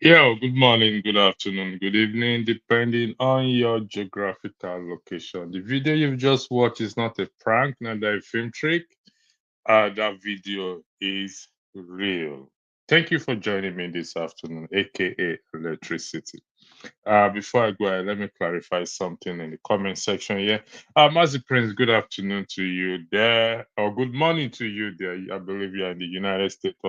Yeah, good morning, good afternoon, good evening, depending on your geographical location. The video you've just watched is not a prank, not a film trick. That video is real. Thank you for joining me this afternoon, aka Electricity. Before I go ahead, let me clarify something in the comment section here. Mazi Prince, good afternoon to you there, or good morning to you there. I believe you're in the United States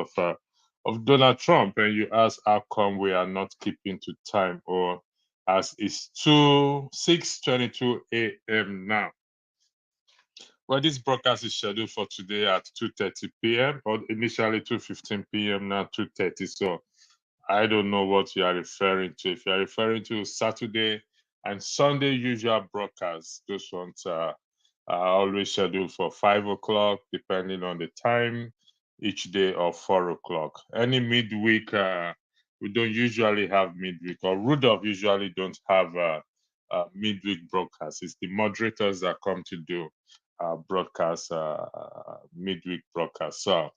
of Donald Trump, and you ask how come we are not keeping to time, or as it's 6:22 a.m. now. Well, this broadcast is scheduled for today at 2:30 p.m. or initially 2:15 p.m. now 2:30. So I don't know what you are referring to. If you are referring to Saturday and Sunday usual broadcasts, those ones are always scheduled for 5 o'clock, depending on the time each day, or 4 o'clock. Any midweek, we don't usually have midweek, or Rudolph usually don't have midweek broadcasts. It's the moderators that come to do broadcast midweek broadcast. So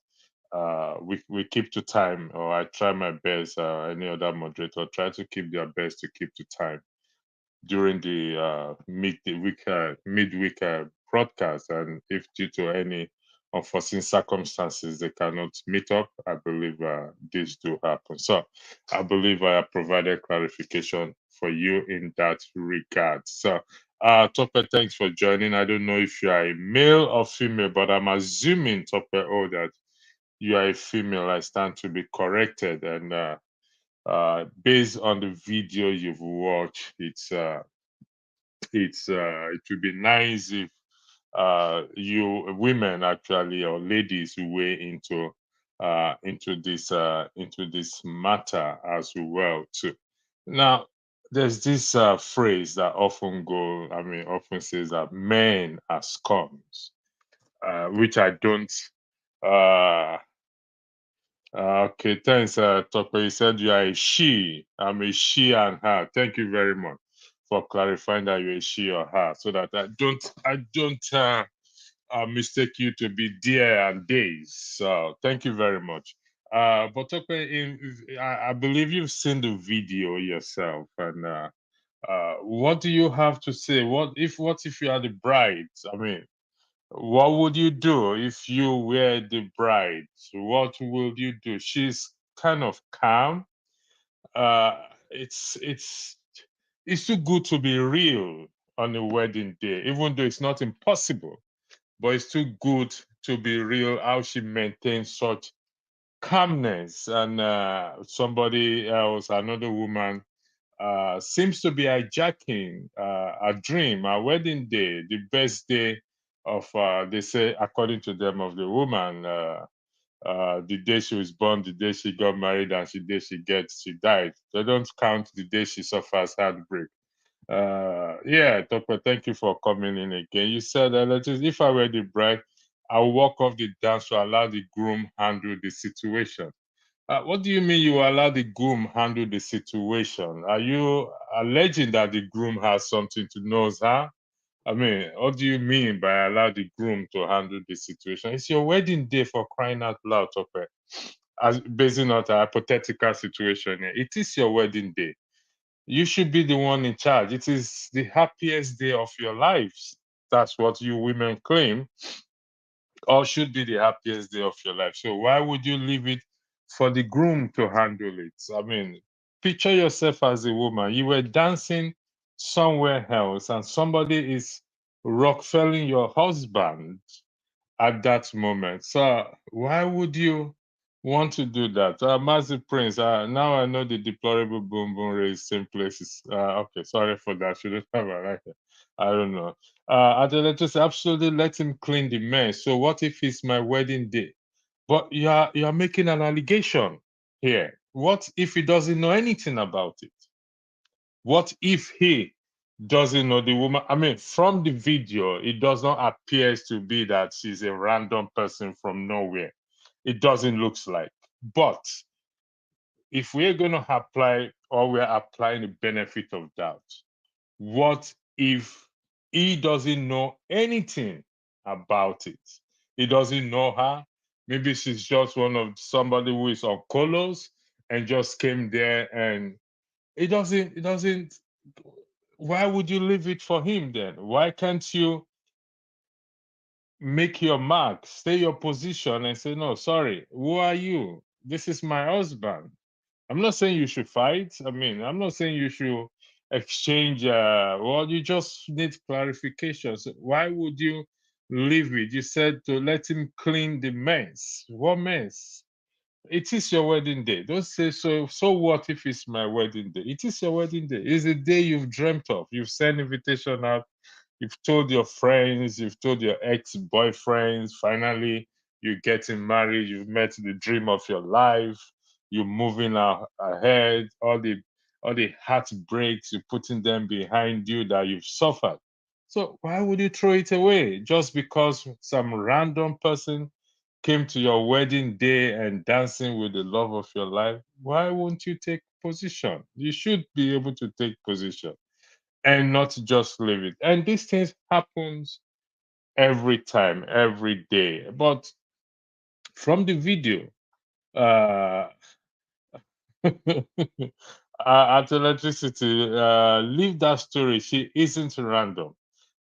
we keep to time, or I try my best. Any other moderator try to keep their best to keep to time during the midweek broadcast. And if due to any unforeseen circumstances they cannot meet up, I believe this do happen. So I believe I have provided clarification for you in that regard. So Tope, thanks for joining. I don't know if you are a male or female, but I'm assuming, Tope, that you are a female. I stand to be corrected. And based on the video you've watched, it would be nice if you women actually, or ladies, weigh into this matter as well too. Now, there's this phrase that often says that men are scums, which I don't. Uh, okay, thanks, Tope. You said you are a she. I'm a she and her. Thank you very much for clarifying that you're a she or her, so that I don't mistake you to be dear and days. So thank you very much. But Tope, I believe you've seen the video yourself, and what do you have to say? What if you are the bride? I mean, what would you do if you were the bride? What will you do? She's kind of calm. Uh, it's too good to be real on a wedding day, even though it's not impossible, but it's too good to be real. How she maintains such calmness, and somebody else, another woman, seems to be hijacking a dream, a wedding day, the best day of, they say, according to them, of the woman. The day she was born, the day she got married, and the day she died. They don't count the day she suffers heartbreak. Yeah, Doctor, thank you for coming in again. You said, if I were the bride, I'll walk off the dance to allow the groom handle the situation. What do you mean you allow the groom handle the situation? Are you alleging that the groom has something to know her? I mean, what do you mean by allow the groom to handle the situation? It's your wedding day, for crying out loud, Topper. As basing on a hypothetical situation here, it is your wedding day. You should be the one in charge. It is the happiest day of your lives. That's what you women claim, or should be the happiest day of your life. So why would you leave it for the groom to handle it? I mean, picture yourself as a woman. You were dancing somewhere else, and somebody is rockfelling your husband at that moment. So why would you want to do that? Massive Prince, now I know the deplorable boom boom raise same places. Okay, sorry for that. Shouldn't have I like it. I don't know. Adela, just absolutely let him clean the mess. So what if it's my wedding day? But you're making an allegation here. What if he doesn't know anything about it? What if he doesn't know the woman? I mean, from the video, it does not appear to be that she's a random person from nowhere. It doesn't look like. But if we're going to apply, or we're applying the benefit of doubt, what if he doesn't know anything about it? He doesn't know her. Maybe she's just one of somebody who is on colors, and just came there, and it doesn't. Why would you leave it for him then? Why can't you make your mark, stay your position, and say, no, sorry, who are you? This is my husband. I'm not saying you should fight. I mean, I'm not saying you should exchange. Well, you just need clarifications. Why would you leave it? You said to let him clean the mess. What mess? It is your wedding day. Don't say so. So what if it's my wedding day? It is your wedding day. It's the day you've dreamt of. You've sent invitation out. You've told your friends. You've told your ex-boyfriends. Finally, you're getting married. You've met the dream of your life. You're moving ahead. All the heartbreaks, you're putting them behind you that you've suffered. So why would you throw it away just because some random person came to your wedding day and dancing with the love of your life? Why won't you take position? You should be able to take position and not just leave it. And these things happens every time, every day. But from the video, uh, at electricity, leave that story. She isn't random.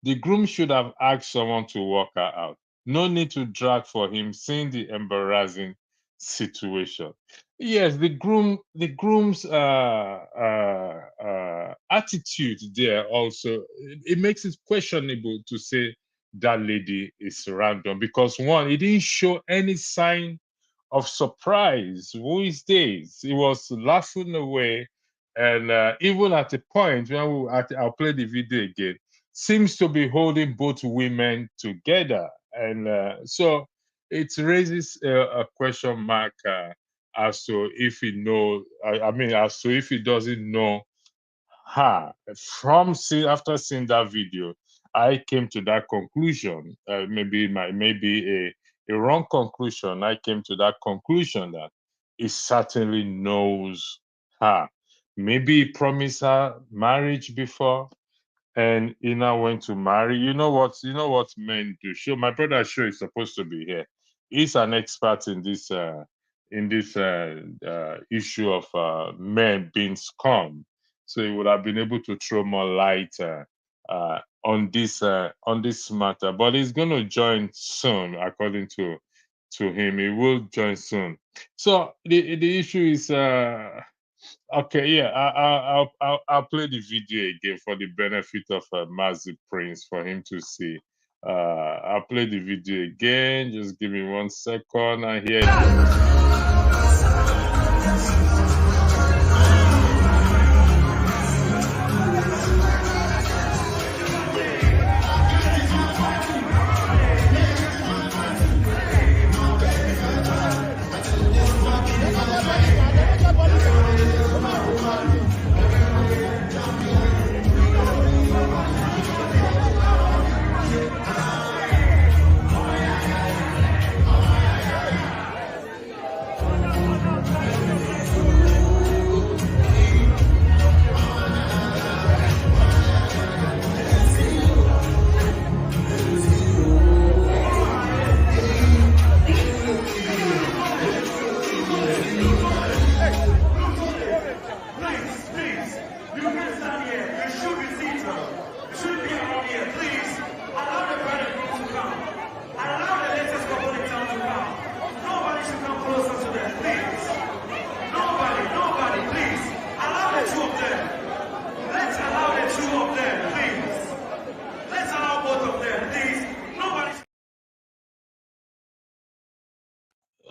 The groom should have asked someone to walk her out. No need to drag for him, seeing the embarrassing situation. Yes, the groom's attitude there also, it makes it questionable to say that lady is random, because one, it didn't show any sign of surprise. Who is this? He was laughing away, and even at a point when I'll play the video again, seems to be holding both women together, and so it raises a question mark as to if he know. I mean, as to if he doesn't know her. After seeing that video, I came to that conclusion. Maybe a wrong conclusion. I came to that conclusion that he certainly knows her. Maybe he promised her marriage before, and he now went to marry. You know what men do. Sure, my brother sure is supposed to be here. He's an expert in this issue of men being scum. So he would have been able to throw more light on this matter. But he's going to join soon, according to him. He will join soon. So the issue is. Okay, yeah, I'll play the video again for the benefit of Mazi Prince for him to see. I'll play the video again. Just give me 1 second. I hear it.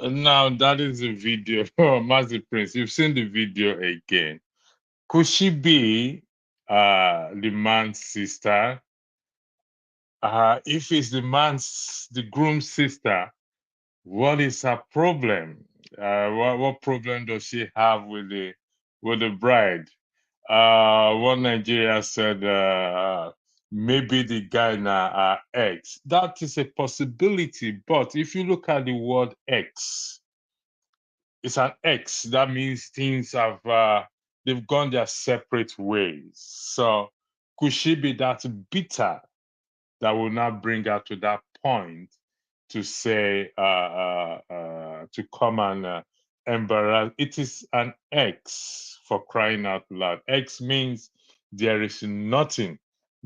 Now that is the video. Oh, Mazi Prince, you've seen the video again. Could she be the man's sister? If it's the groom's sister, what is her problem? What problem does she have with the bride? One Nigeria said maybe the guy now are ex. That is a possibility, but if you look at the word ex, it's an ex. That means things they've gone their separate ways. So could she be that bitter that will not bring her to that point to say to come and embarrass. It is an X, for crying out loud. X means there is nothing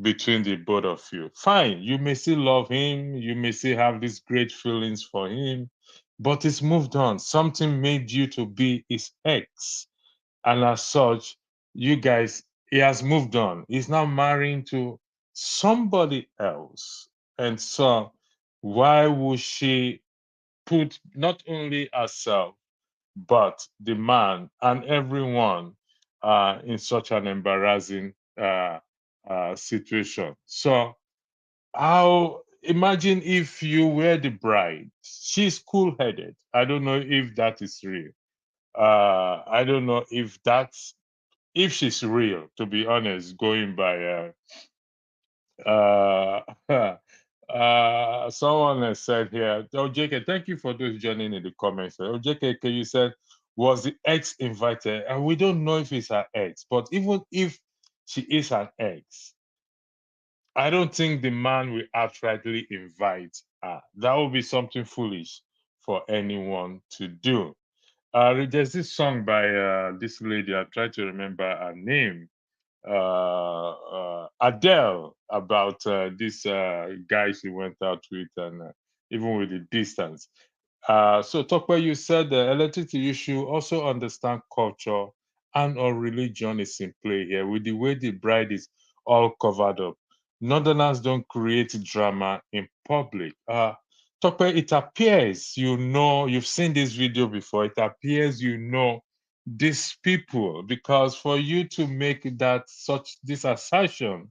between the both of you. Fine, you may still love him, you may still have these great feelings for him, but it's moved on. Something made you to be his ex. And as such, you guys, he has moved on. He's now marrying to somebody else. And so, why would she put not only herself, but the man and everyone in such an embarrassing situation? So, how imagine if you were the bride? She's cool headed. I don't know if that is real. I don't know if she's real, to be honest, going by uh, someone has said here, oh, JK, thank you for those joining in the comments. Oh, JK, you said, was the ex invited? And we don't know if it's her ex, but even if she is an ex, I don't think the man will outrightly invite her. That would be something foolish for anyone to do. There's this song by this lady, I try to remember her name, Adele, about this guy she went out with, and even with the distance. So, Tokwe, you said the electricity issue also understand culture and or religion is in play here with the way the bride is all covered up. Northerners don't create drama in public. Tokwe, it appears you know, you've seen this video before, it appears you know these people, because for you to make that such this assertion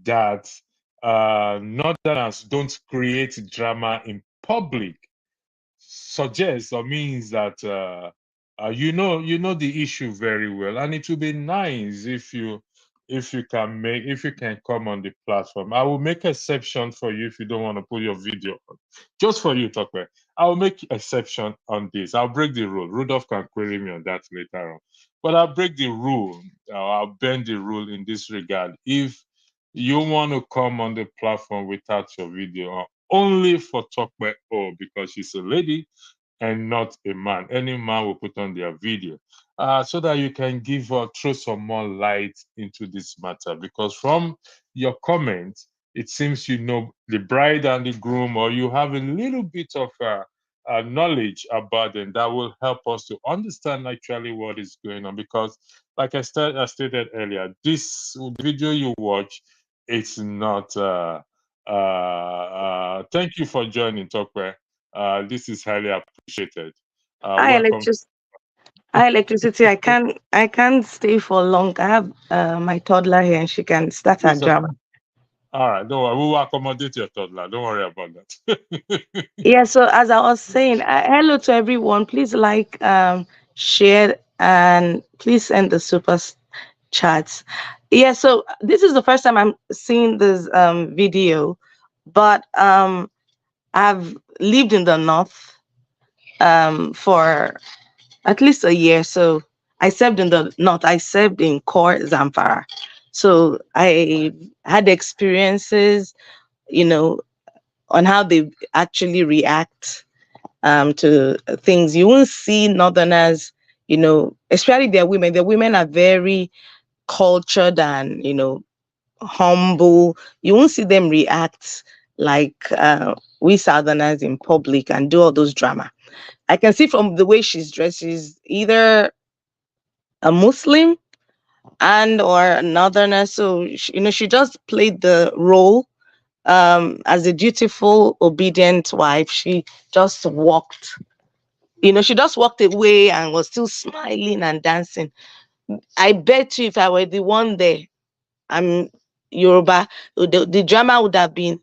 that Northerners don't create drama in public suggests or means that you know the issue very well, and it would be nice if you can come on the platform. I will make exception for you if you don't want to put your video on, just for you, Tokwe. I will make exception on this. I'll break the rule. Rudolph can query me on that later on, but I'll break the rule. I'll bend the rule in this regard. If you want to come on the platform without your video on, only for Tokwe O, because she's a lady and not a man. Any man will put on their video so that you can give throw some more light into this matter. Because from your comments, it seems you know the bride and the groom, or you have a little bit of knowledge about them that will help us to understand actually what is going on. Because, like I stated earlier, this video you watch, it's not. Thank you for joining, Tokwe. This is highly appreciated. Hi, Welcome. electricity. I can't stay for long. I have my toddler here, and she can start her It's okay. drama. All right, don't worry. We will accommodate your toddler. Don't worry about that. Yeah. So as I was saying, hello to everyone. Please like, share, and please send the chats. Yeah. So this is the first time I'm seeing this video, but I've lived in the north for at least a year. So I served in the north. I served in Core Zamfara. So I had experiences, you know, on how they actually react to things. You won't see Northerners, especially their women. Their women are very cultured and, humble. You won't see them react like we Southerners in public and do all those drama. I can see from the way she's dressed, she's either a Muslim and or a Northerner. So she just played the role as a dutiful, obedient wife. She just walked away and was still smiling and dancing. I bet you if I were the one there, I'm Yoruba, the drama would have been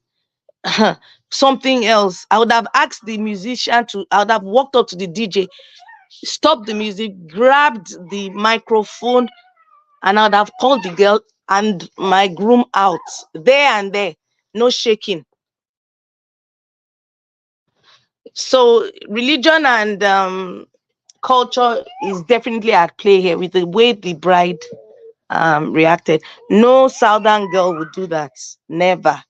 something else. I would have asked the musician I would have walked up to the DJ, stopped the music, grabbed the microphone, and I would have called the girl and my groom out there and there, no shaking. So religion and culture is definitely at play here with the way the bride reacted. No southern girl would do that. Never.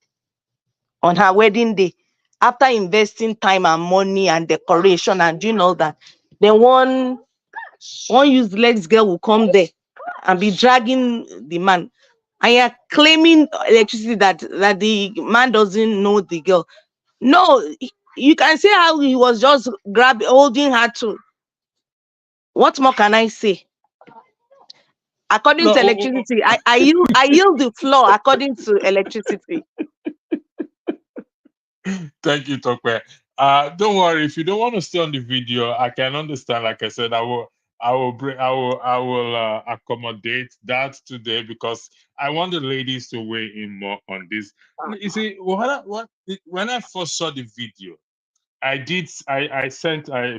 On her wedding day, after investing time and money and decoration and doing all that, Then one useless girl will come there and be dragging the man, and you're claiming electricity that the man doesn't know the girl. No, you can see how he was just holding her to. What more can I say? According No, to electricity, I yield the floor according to electricity. thank you, Tokwe. Don't worry, if you don't want to stay on the video, I can understand. Like I said, I will accommodate that today because I want the ladies to weigh in more on this. You see, when I first saw the video,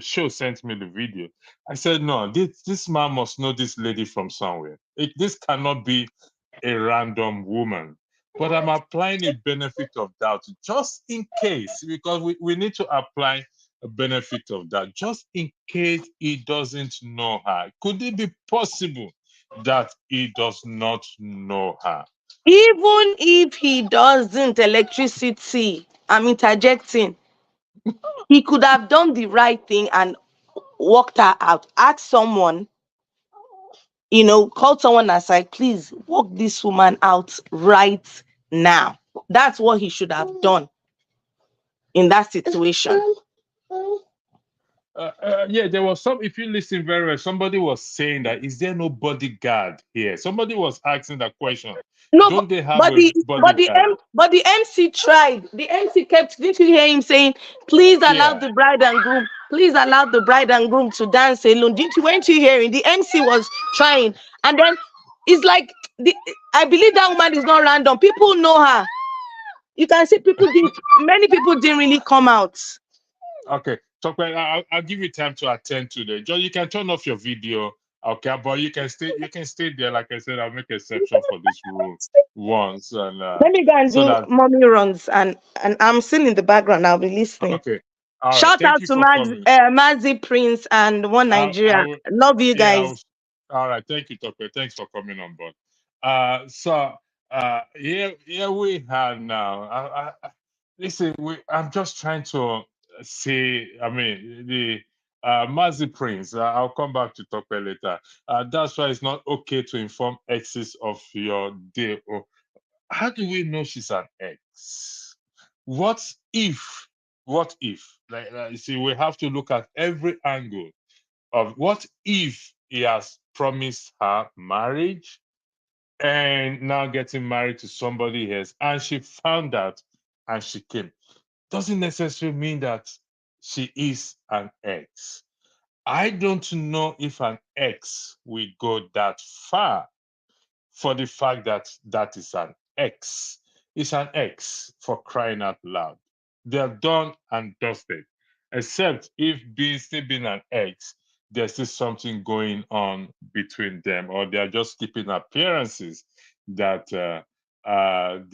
Show sent me the video. I said, no, this man must know this lady from somewhere. This cannot be a random woman. But I'm applying a benefit of doubt just in case, because we need to apply a benefit of doubt just in case he doesn't know her. Could it be possible that he does not know her? Even if he doesn't, electricity, I'm interjecting, he could have done the right thing and walked her out. Ask someone, call someone aside, please walk this woman out right now. That's what he should have done in that situation. Yeah, there was some. If you listen very well, somebody was saying that is there no bodyguard here? Somebody was asking that question. No, Don't they have but a the but the bodyguard? M, but the MC tried. The MC kept. Didn't you hear him saying, "Please allow Yeah. the bride and groom. Please allow the bride and groom to dance alone." Didn't you? Weren't you hearing? The MC was trying, and then it's like I believe that woman is not random. People know her. You can see many people didn't really come out. Okay. So I'll give you time to attend to the. John, you can turn off your video. Okay, but you can stay. You can stay there. Like I said, I'll make exception for this rule once, and Let me go and so do that. mommy runs, and I'm still in the background. I'll be listening. Okay. All right. Shout Thank out you to for coming. Mazi Prince and One I Nigeria. will. Love you Yeah. guys. All right. Thank you, Tokyo. Thanks for coming on board. So here we have now. Listen, I'm just trying to say. I mean, the Mazi Prince. I'll come back to Tokyo later. That's why it's not okay to inform exes of your day. Or how do we know she's an ex? What if? What if? You see, we have to look at every angle of what if he has promised her marriage and now getting married to somebody else and she found out and she came. Doesn't necessarily mean that she is an ex. I don't know if an ex will go that far for the fact that that is an ex. It's an ex, for crying out loud. They're done and dusted. Except if still being an ex, there's still something going on between them, or they're just keeping appearances that they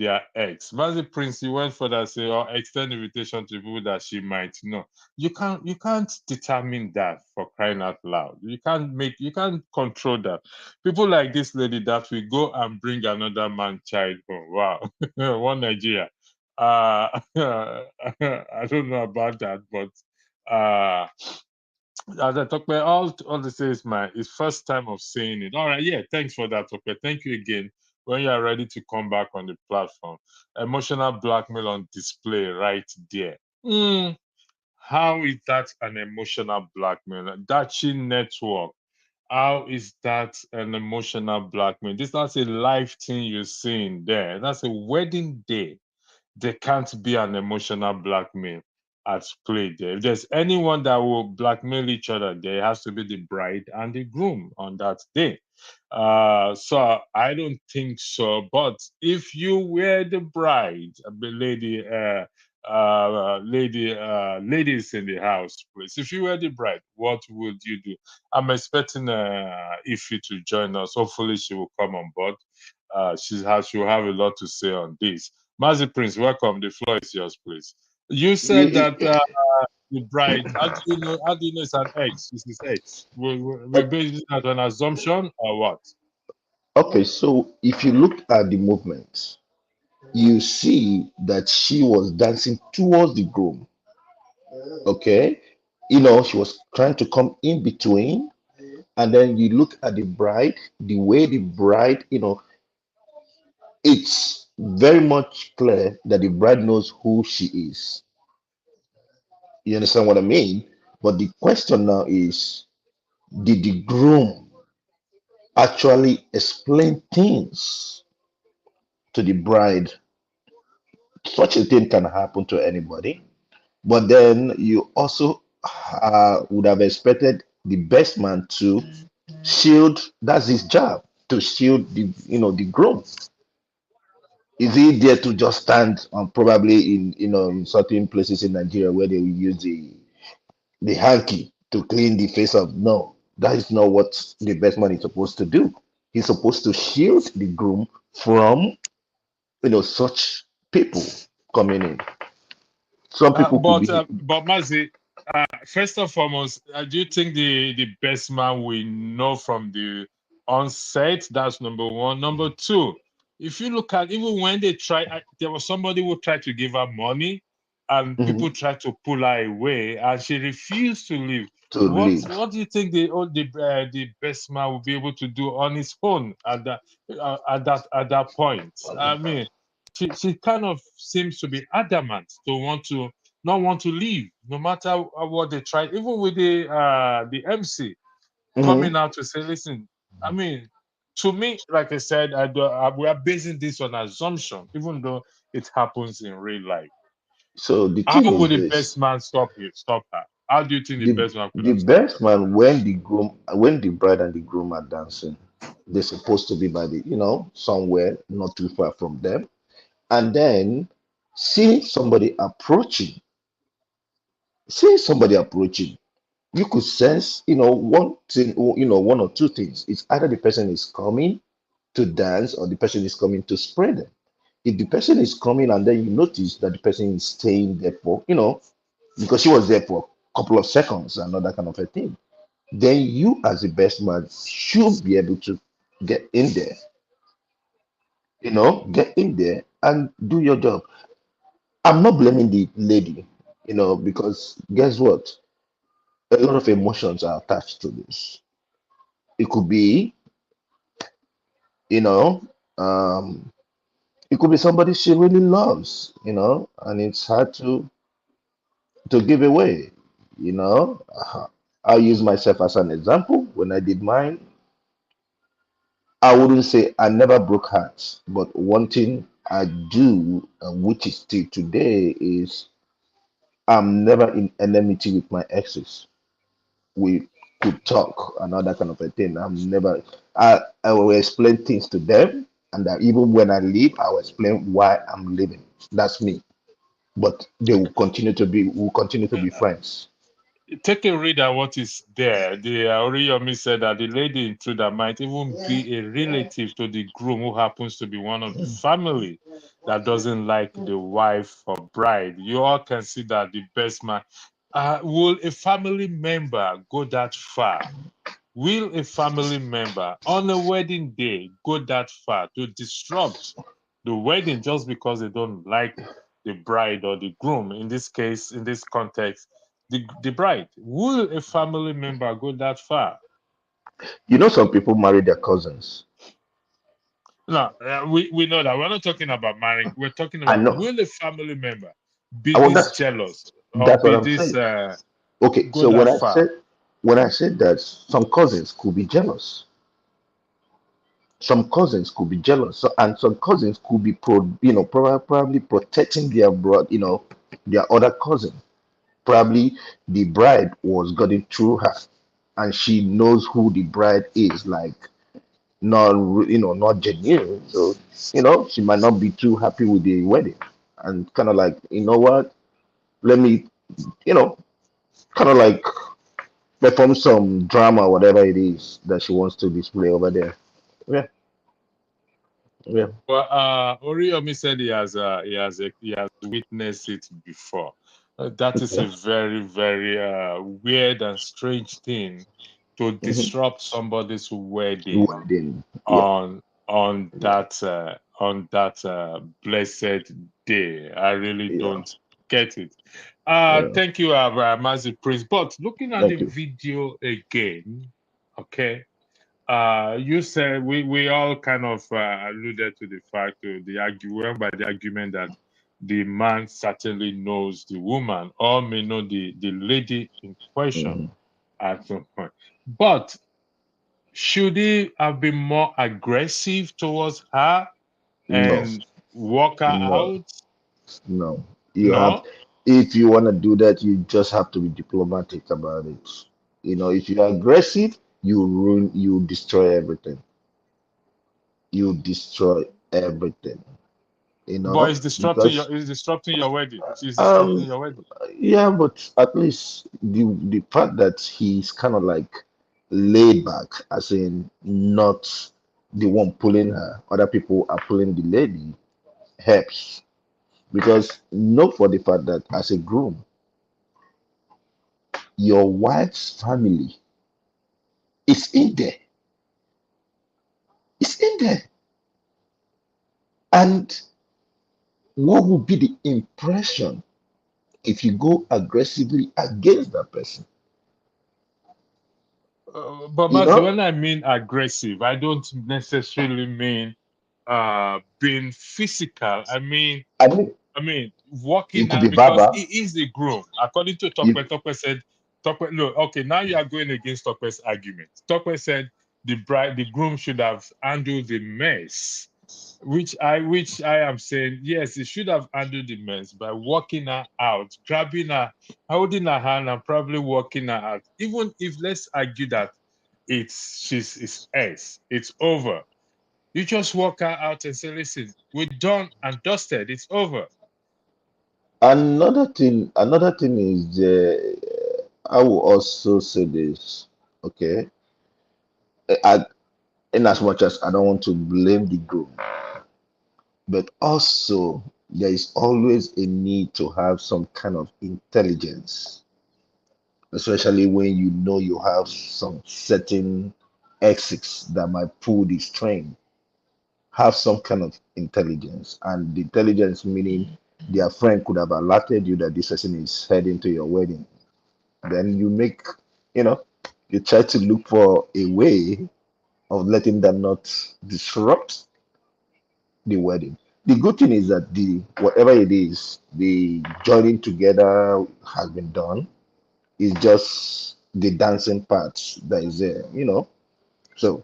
are ex. Mazi Prince, he went further and say, or extend invitation to people that she might know. You can't determine that, for crying out loud. You can't control that. People like this lady that will go and bring another man child home. Wow. One Nigeria. I don't know about that, but as I talk about all this is my is first time of saying it. All right, yeah, thanks for that, okay. Thank you again. When you are ready to come back on the platform, emotional blackmail on display right there. How is that an emotional blackmail? Dachi network. How is that an emotional blackmail? This is not a live thing you're seeing there. That's a wedding day. There can't be an emotional blackmail at play there. If there's anyone that will blackmail each other, there has to be the bride and the groom on that day. So I don't think so. But if you were the bride, ladies in the house, please. If you were the bride, what would you do? I'm expecting Ify to join us. Hopefully, she will come on board. She will have a lot to say on this. Mazi Prince, welcome. The floor is yours, please. You said that Yeah, the bride. How do you know? How do you know it's an ex? It's his ex. We're basing that on assumption or what? okay, so if you look at the movement, you see that she was dancing towards the groom. Okay. She was trying to come in between. And then you look at the bride, the way the bride, it's very much clear that the bride knows who she is. You understand what I mean? But the question now is, did the groom actually explain things to the bride? Such a thing can happen to anybody. But then you also would have expected the best man to shield. That's his job, to shield the groom. Is he there to just stand on, probably in certain places in Nigeria where they will use the hanky to clean the face of? No, that is not what the best man is supposed to do. He's supposed to shield the groom from such people coming in. Some people could be But Mazi, first and foremost, do you think the best man we know from the onset? That's number one. Number two, if you look at, even when they try, there was somebody who tried to give her money, and Mhm, people tried to pull her away, and she refused to leave. to What leave. what do you think the best man will be able to do on his own at that point? I mean, she kind of seems to be adamant to not want to leave, no matter what they try. Even with the MC Mhm. coming out to say, "Listen, I mean, to me, like I said, we are basing this on assumption, even though it happens in real life. So the How thing would is the best this: man stop her? How do you think the the best man could the have stopped best man, when the bride and the groom are dancing, they're supposed to be by somewhere not too far from them, and then seeing somebody approaching, seeing somebody approaching, you could sense, one thing, one or two things. It's either the person is coming to dance or the person is coming to spread them. If the person is coming and then you notice that the person is staying there for, because she was there for a couple of seconds and all that kind of a thing, then you as the best man should be able to get in there, get in there and do your job. I'm not blaming the lady, because guess what? A lot of emotions are attached to this. It could be, you know, um, it could be somebody she really loves, and it's hard to give away, you know. I'll use myself as an example. When I did mine, I wouldn't say I never broke hearts, but one thing I do, which is still today, is I'm never in enmity with my exes. We could talk and all that kind of a thing. I'm never. I will explain things to them, and that even when I leave, I will explain why I'm leaving. That's me. But they will continue to be. Will continue to be her? friends. Take a read at what is there. The Oriyomi said that the lady intruder might even be a relative to the groom who happens to be one of the family that doesn't like the wife or bride. You all can see that the best man. Will a family member go that far? Will a family member on a wedding day go that far to disrupt the wedding just because they don't like the bride or the groom? In this case, in this context, the bride. Will a family member go that far? Some people marry their cousins. No, we know that. We're not talking about marrying. We're talking I about, know. will a family member be Well, this jealous or that's what be I'm this saying. Okay, go so that far? when I said that some cousins could be jealous, some cousins could be jealous, and some cousins could be probably protecting their their other cousin. Probably the bride was getting through her, and she knows who the bride is, like not genuine. So she might not be too happy with the wedding, and kind of like, what? Let me, you know, kind of like perform some drama, whatever it is that she wants to display over there. Yeah, yeah. Well, Oriyomi said he has witnessed it before. That is a Okay. very, very weird and strange thing to Mhm. disrupt somebody's wedding Wedding. Yeah. on on that blessed day. I really Yeah. don't. Get it. Yeah. Thank you, Mazi Prince. But looking at the Thank you. video again, okay. You said we all kind of alluded to the fact, the argument by the argument that the man certainly knows the woman or may know the lady in question Mhm. at some point. But should he have been more aggressive towards her No, and walk her no, out? no. You have, No. if you want to do that, you just have to be diplomatic about it. If you're aggressive, you ruin, you destroy everything. You destroy everything. But Because it's disrupting your wedding. She's disrupting um your wedding. yeah, but at least the fact that he's kind of like laid back, as in not the one pulling her, other people are pulling the lady, helps. Because know for the fact that as a groom, your wife's family is in there. It's in there. And what would be the impression if you go aggressively against that person? But You Mazi, know, when I mean aggressive, I don't necessarily mean being physical. I mean, I mean it walking could be out because verbal. he is the groom. According to You, Tokwe said, Tokwe, look, okay, now you are going against Tokwe's argument. Tokwe said the groom should have handled the mess. Which I am saying, yes, he should have handled the mess by walking her out, grabbing her, holding her hand, and probably walking her out. Even if let's argue that it's S, it's over. You just walk her out and say, listen, we're done and dusted, it's over. another thing is, I will also say this, okay? I, in as much as I don't want to blame the groom, but also there is always a need to have some kind of intelligence, especially when you know you have some certain exits that might pull the string. Have some kind of intelligence, and the intelligence meaning their friend could have alerted you that this person is heading to your wedding. Then you know, you try to look for a way of letting them not disrupt the wedding. The good thing is that the whatever it is, the joining together has been done. It's just the dancing part that is there. So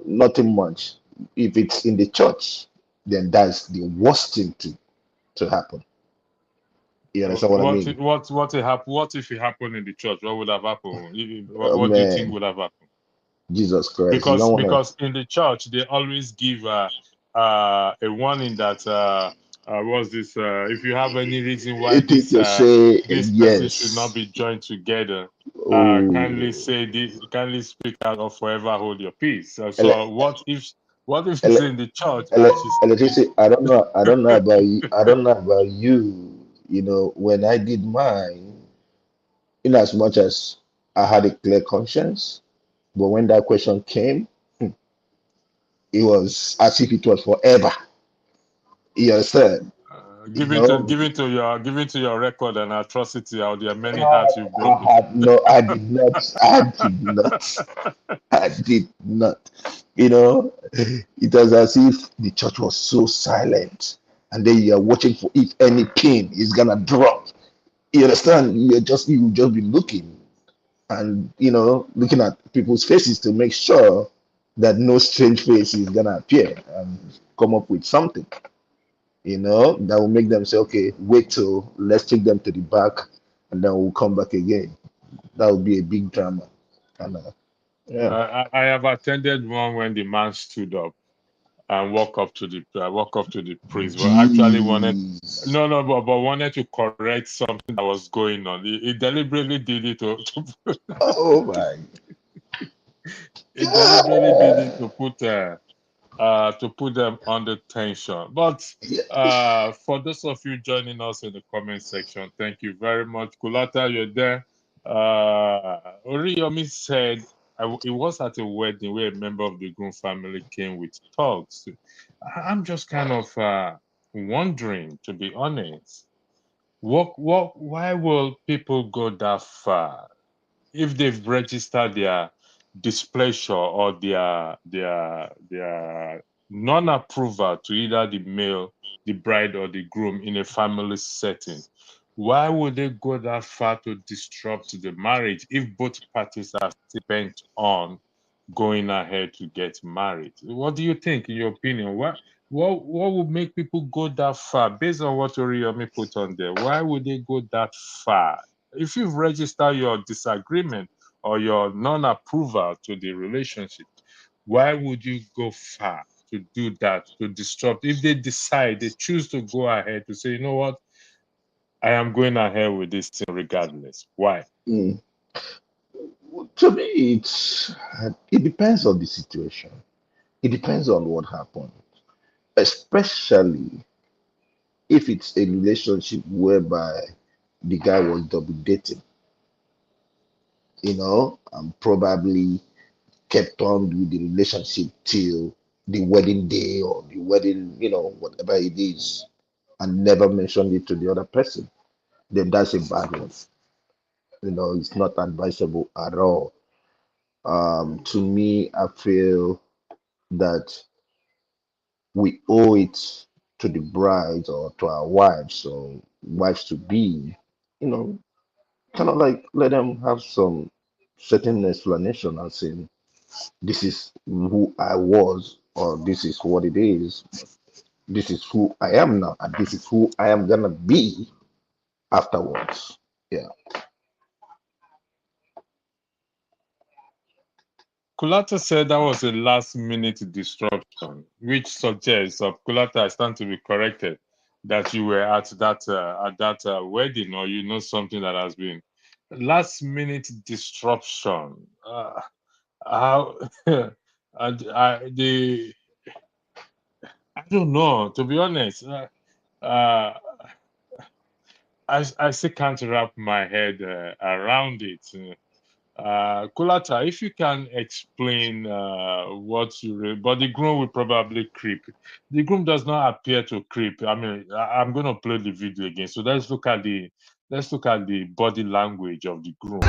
nothing much. If it's in the church, then that's the worst thing to happen. You understand what I mean? What if it happened in the church? What would have happened? What do you think Man, would have happened? Jesus Christ, you because don't want because in the church they always give a warning that what's this if you have any reason why to this say this person should not yes. be joined together, kindly Oh, say kindly speak out or forever hold your peace. ele- So what if it's ele- in the church and she's electricity. I don't know about you. I don't know about you. When I did mine, in as much as I had a clear conscience, but when that question came, it was as if it was forever. You understand? You know, giving to your record and atrocity out there many God, hearts you've I broken. had no, I did not, I did not, I did not. It was as if the church was so silent, and then you're watching for if any pin is gonna drop. You understand? You just be looking and looking at people's faces to make sure that no strange face is gonna appear and come up with something. That will make them say, okay, wait till let's take them to the back, and then we'll come back again. That would be a big drama. And yeah. I have attended one when the man stood up and walk up to the priest, but actually wanted Jeez. but wanted to correct something that was going on. He deliberately did it Oh my he deliberately did it God. to put them under tension. But Yeah. for those of you joining us in the comment section, thank you very much. Kulata, you're there. Oriyomi said it was at a wedding where a member of the groom family came with thugs. I'm just kind of wondering, to be honest, Why will people go that far if they've registered their displeasure or their non-approval to either the male, the bride, or the groom in a family setting? Why would they go that far to disrupt the marriage if both parties are still bent on going ahead to get married? What do you think, in your opinion? What would make people go that far based on what Oriyomi put on there? Why would they go that far? If you've registered your disagreement or your non-approval to the relationship, why would you go far to do that, to disrupt? If they decide, they choose to go ahead to say, you know what, I am going ahead with this thing regardless. Why? Mm. To me, it depends on the situation. It depends on what happened, especially if it's a relationship whereby the guy was double dating, and probably kept on with the relationship till the wedding day or the wedding, whatever it is, and never mentioned it to the other person, then that's a bad one. It's not advisable at all. To me, I feel that we owe it to the bride or to our wives or wives to be, you know, kind of like let them have some certain explanation and saying, this is who I was, or this is what it is. This is who I am now, and this is who I am gonna be afterwards. Yeah. Kulata said that was a last-minute disruption, which suggests, Kulata, I stand to be corrected, that you were at that wedding, or you know something that has been last-minute disruption. How the I don't know, to be honest. Uh, I still can't wrap my head around it. Kulata, if you can explain what you read, but the groom will probably creep. The groom does not appear to creep. I mean, I'm going to play the video again. So let's look at the body language of the groom.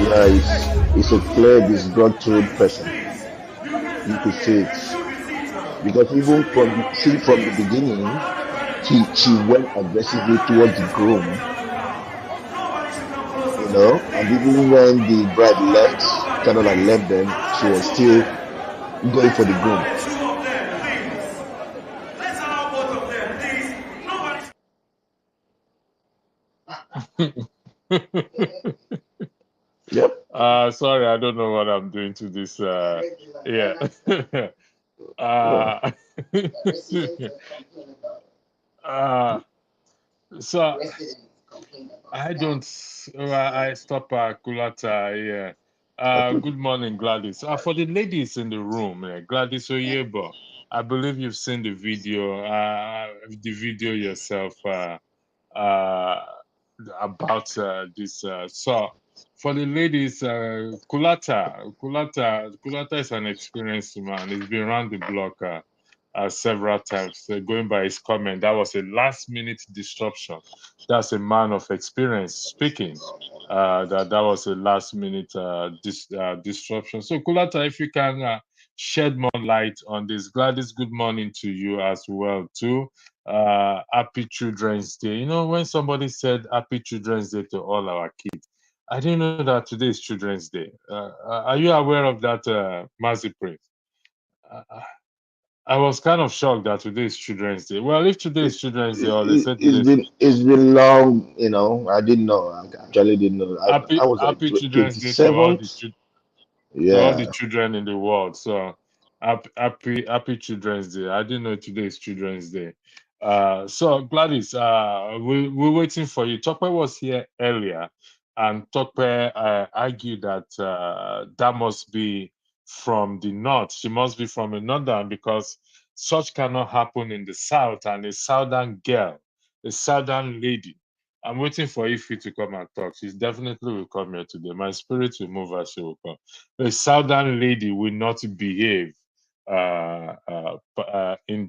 Yeah, it's a clear disgruntled person. You could see it because even from the beginning, she went aggressively towards the groom, and even when the bride left, kind of like left them, she was still going for the groom. Yep. Sorry, I don't know what I'm doing to this. Yeah. Yeah. uh, uh, so I don't. I stop Kulata. Yeah. Okay. Good morning, Gladys. For the ladies in the room, Gladys Oyebo, I believe you've seen the video yourself about this. So, for the ladies, Kulata is an experienced man. He's been around the block several times. Going by his comment, that was a last-minute disruption. That's a man of experience speaking. That was a last-minute disruption. So, Kulata, if you can shed more light on this. Gladys, good morning to you as well too. Happy Children's Day. You know, when somebody said Happy Children's Day to all our kids, I didn't know that today is Children's Day. Are you aware of that, Mazi Prince? Uh, I was kind of shocked that today is Children's Day. Well, if today It, is Children's Day, or they said today it's is been long, you know. I didn't know. I actually didn't know. I was like Happy Children's Day to all the 27th. Yeah. children in the world. So happy Children's Day. I didn't know today is Children's Day. So Gladys, we're waiting for you. Tope was here earlier, and Tope argued that that must be from the north. She must be from the northern, because such cannot happen in the south. And a southern girl, a southern lady. I'm waiting for Ify to come and talk. She's definitely will come here today. My spirit will move as she will come. A southern lady will not behave in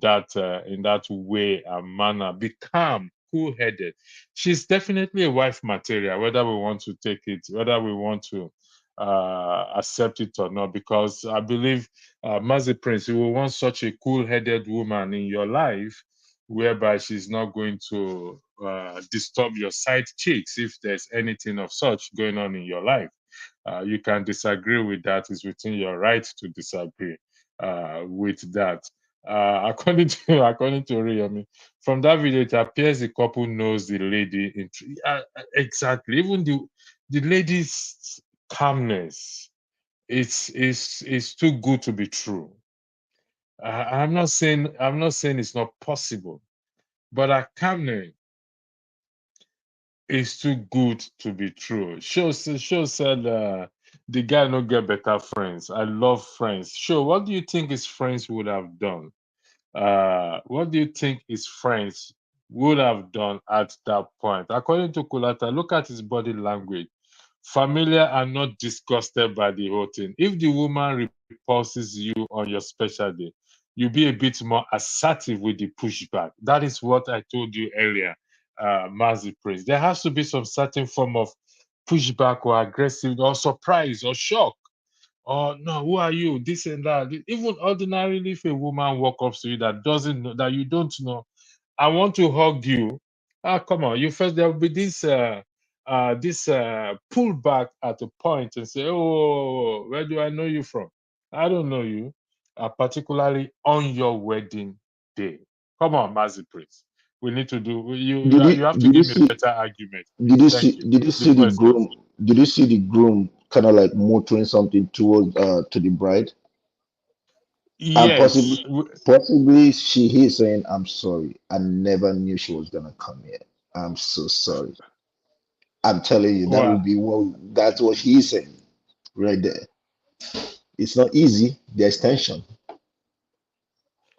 that way and manner. Be calm, cool-headed. She's definitely a wife material, whether we want to take it, whether we want to accept it or not. Because I believe, Mazi Prince, you will want such a cool-headed woman in your life, whereby she's not going to disturb your side chicks if there's anything of such going on in your life. You can disagree with that. It's within your right to disagree with that. According to Riyomi, from that video, it appears the couple knows the lady. Exactly. Even the lady's calmness, it's too good to be true. I'm not saying it's not possible, but her calmness is too good to be true. Show said the guy no get better friends. I love friends. Sure, what do you think his friends would have done? What do you think his friends would have done at that point? According to Kulata, look at his body language. Familiar and not disgusted by the whole thing. If the woman repulses you on your special day, you be a bit more assertive with the pushback. That is what I told you earlier, Mazi Prince. There has to be some certain form of pushback or aggressive or surprise or shock. Oh no, who are you? This and that. Even ordinarily, if a woman walk up to you that doesn't know, that you don't know, I want to hug you. Ah, come on. You first, there will be this pull back at a point and say, "Oh, where do I know you from? I don't know you." Particularly on your wedding day. Come on, Mazi Prince. We need to do. Did You you have to did you give me a see better argument. Thank you. did you The see the floor is yours. groom? Did you see the groom kind of like motoring something towards to the bride? And Yes. possibly she is saying, "I'm sorry. I never knew she was gonna come here. I'm so sorry." I'm telling you, that Well, would be what that's what he is saying right there. It's not easy. There's tension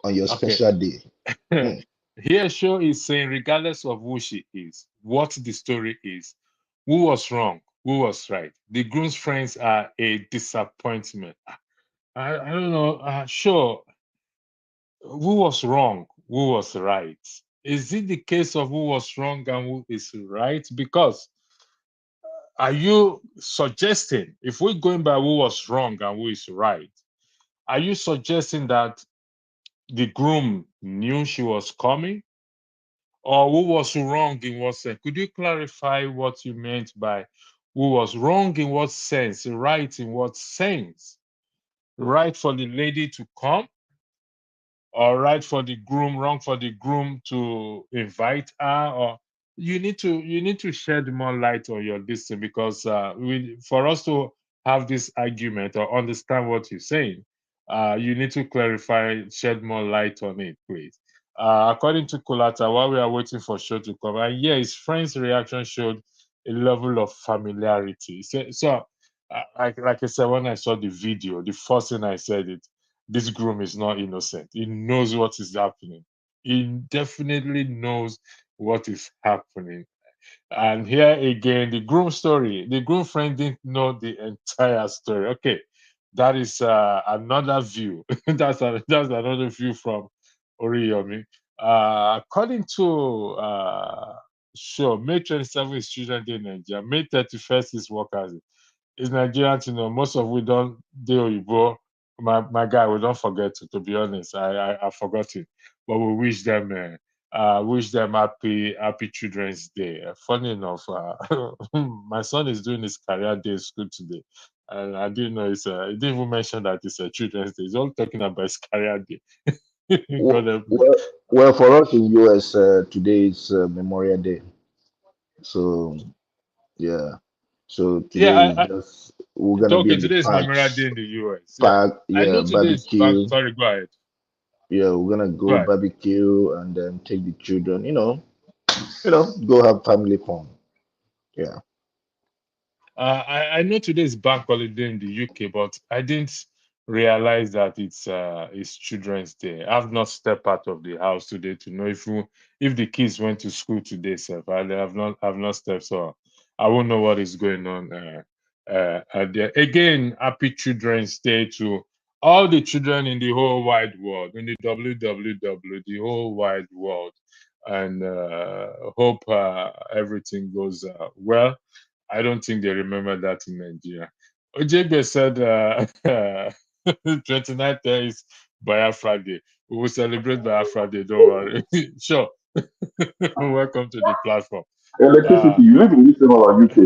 on your okay. special day. Hmm. Here, show is saying, regardless of who she is, what the story is, who was wrong, who was right. The groom's friends are a disappointment. I don't know. Sure, who was wrong, who was right? Is it the case of who was wrong and who is right? Because are you suggesting, if we're going by who was wrong and who is right, are you suggesting that the groom knew she was coming? Or who was wrong in what sense? Could you clarify what you meant by who was wrong in what sense, right in what sense? Right for the lady to come, or right for the groom, wrong for the groom to invite her, or you need to shed more light on your distance, because for us to have this argument or understand what you're saying, you need to clarify, shed more light on it, please. According to Kulata, while we are waiting for show to come, and yeah, his friend's reaction showed a level of familiarity. So like I said, when I saw the video, the first thing I said it, this groom is not innocent. He knows what is happening. He definitely knows what is happening. And here again, the groom story. The groom friend didn't know the entire story. Okay, that is another view. That's another view from Oriyomi. According to sure, May 27th is Children's Day in Nigeria. May 31st is Workers' Day. It's Nigerian to know. Most of we don't do Oyibo. My guy, we don't forget to be honest. I forgot it. But we wish them happy Children's Day. Funny enough, my son is doing his career day in school today. And I didn't know he didn't even mention that it's a Children's Day. He's all talking about his career day. God help me. Well, for us in US, today is Memorial Day. So yeah, so Yeah, today is just we're gonna be okay. in the Today is Memorial parks, Day in the US. Yeah, park, I yeah, know today is bank. barbecue. Sorry, go ahead. Yeah, we're gonna Go go ahead. barbecue and then take the children. Go have family fun. Yeah. I know today is bank holiday in the UK, but I didn't realize that it's Children's Day. I've not stepped out of the house today to know if the kids went to school today. So I've not stepped, so I won't know what is going on. There. Again, happy Children's Day to all the children in the whole wide world, in the WWW, the whole wide world, and hope everything goes well. I don't think they remember that in Nigeria. Ojebe said 29th is Biafra Day. We will celebrate Biafra Day, don't worry. Sure. Welcome to the platform. Uh, Electricity, you live in Eastern or UK.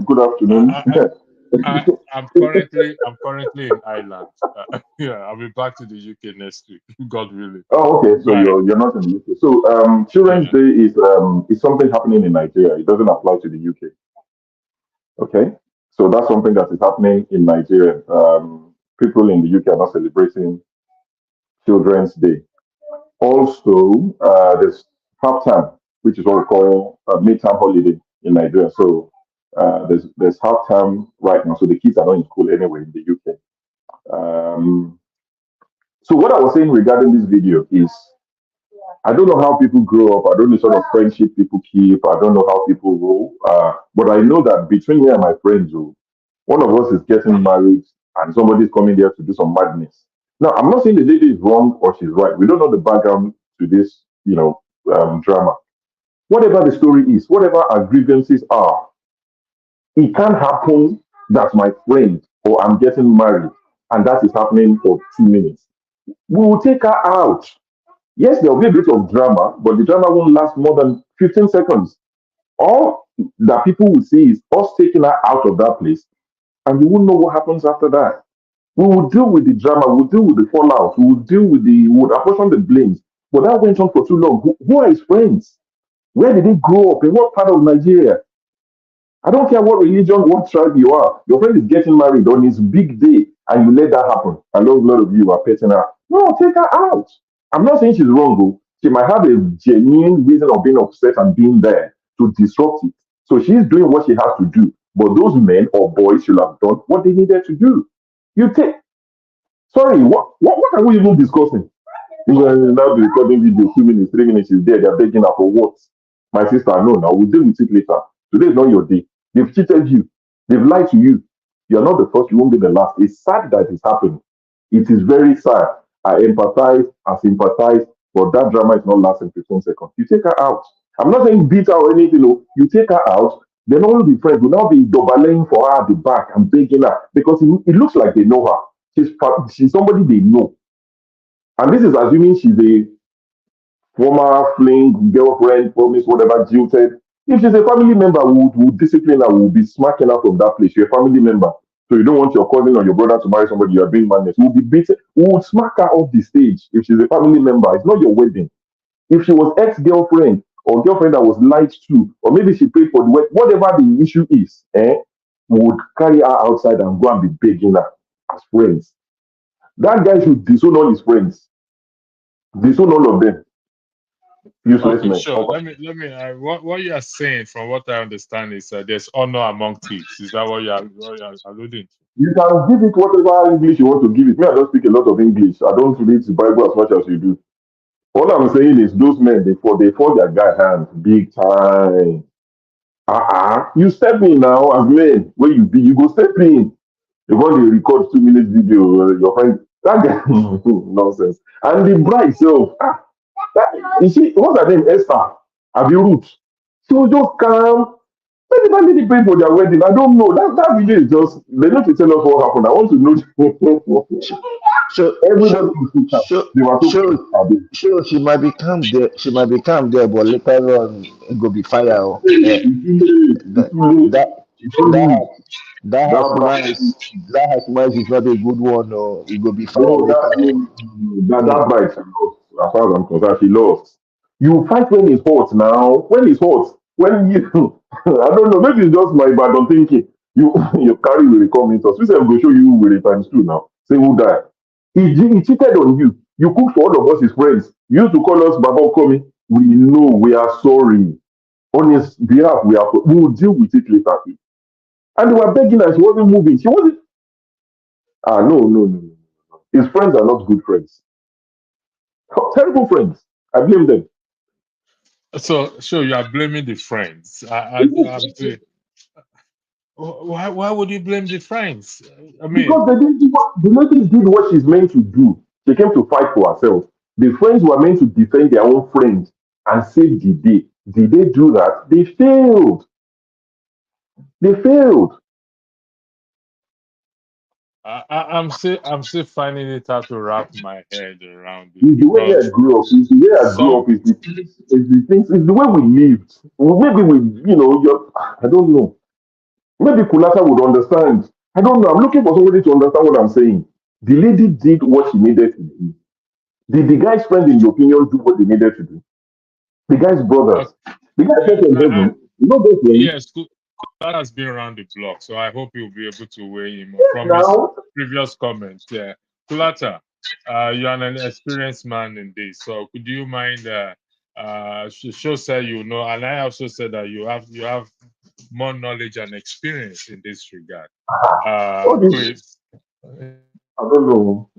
Good afternoon. I, I'm currently in Ireland. Yeah, I'll be back to the UK next week, God willing. Oh, okay. So Go ahead. you're not in the UK. So Children's Yeah. Day is something happening in Nigeria. It doesn't apply to the UK. Okay. So that's something that is happening in Nigeria. People in the UK are not celebrating Children's Day. Also, there's half time, which is what we call midterm holiday in Nigeria. So there's half time right now. So the kids are not in school anyway in the UK. Um, so what I was saying regarding this video is I don't know how people grow up. I don't know the sort of friendship people keep. I don't know how people roll. But I know that between me and my friends, one of us is getting married and somebody's coming there to do some madness. Now, I'm not saying the lady is wrong or she's right. We don't know the background to this, drama. Whatever the story is, whatever our grievances are, it can't happen that my friend or I'm getting married and that is happening for 2 minutes. We will take her out. Yes, there will be a bit of drama, but the drama won't last more than 15 seconds. All that people will see is us taking her out of that place, and you won't know what happens after that. We will deal with the drama, we'll deal with the fallout, we'll apportion the blames. But that went on for too long. Who are his friends? Where did he grow up? In what part of Nigeria? I don't care what religion, what tribe you are. Your friend is getting married on his big day, and you let that happen. I know a lot of you are petting her. No, take her out. I'm not saying she's wrong, though. She might have a genuine reason of being upset and being there to disrupt it. So she's doing what she has to do. But those men or boys should have done what they needed to do. You take. Sorry, what are we even discussing? You will now be recording video 2 minutes, 3 minutes is there. They're begging her for what? My sister, no, now we'll deal with it later. Today is not your day. They've cheated you. They've lied to you. You're not the first, you won't be the last. It's sad that it's happening. It is very sad. I empathize, I sympathize, but that drama is not lasting 15 seconds. You take her out. I'm not saying beat her or anything. No. You take her out, then all the friends will now be doubling for her at the back and begging her because it looks like they know her. She's somebody they know. And this is assuming she's a former fling, girlfriend, promise, whatever, jilted. If she's a family member, we would discipline her, we will be smacking her from that place. You're a family member. So you don't want your cousin or your brother to marry somebody you are doing madness. We'll be beaten. We would smack her off the stage if she's a family member. It's not your wedding. If she was ex-girlfriend or girlfriend that was lied to, or maybe she paid for the wedding, whatever the issue is, we would carry her outside and go and be begging her as friends. That guy should disown all his friends. Disown all of them. Useless Okay, men. sure. Let me. What you are saying, from what I understand, is there's honor among thieves. Is that what you are alluding to? You can give it whatever English you want to give it. Me, I don't speak a lot of English. I don't read the Bible as much as you do. All I'm saying is those men, they fall their guy hand big time. You step in now as men. Where you be, you go step in. Before they record 2 minutes video, your friend, that guy, nonsense. And the bride itself, is she, what's her name? Esther, Abi Ruth. She was just calm. When the family pay for their wedding, I don't know. That video is just, they need to tell us what happened. I want to know. So Everybody so is so calm. so They were so so calm. so she might become there. She might become there, but later on it go be fire. It's too late. It's That too that late. That That has bright, mice. That has mice is not a good one. Or it will be fire no, later. that, Oh. that bright, she lost. As far as I'm concerned, she lost. You fight when it's hot now. When it's hot, when you, I don't know, maybe it's just my bad on thinking. You you carry will come into us. We say go show you will times two now. Say who die. He cheated on you. You cook for all of us, his friends. You used to call us Baba Komi. We know we are sorry. On his behalf, we will deal with it later. And they were begging her, she wasn't moving. She wasn't. Ah, no, no, no, no, no. No. His friends are not good friends. Terrible friends. I blame them. So you are blaming the friends. I'm saying, why would you blame the friends? I mean, Because they didn't do what the lady did what she's meant to do. She came to fight for herself. The friends were meant to defend their own friends and save the day. Did they do that? They failed. They failed. I'm still finding it hard to wrap my head around it It's the way I because grew up. It's the way I grew some up. It's the things. It's the way we lived. Maybe we, I don't know. Maybe Kulata would understand. I don't know. I'm looking for somebody to understand what I'm saying. The lady did what she needed to do. Did the guy's friend, in your opinion, do what they needed to do? The guy's uh, brothers. The guy yeah, said in heaven, you know those things? yes, that has been around the block, so I hope you'll be able to weigh in more Yes, from his now. previous comments. Yeah, Kulata, you're an experienced man in this, so could you mind? Show said you know, and I also said that you have more knowledge and experience in this regard. All this, Please. I don't know.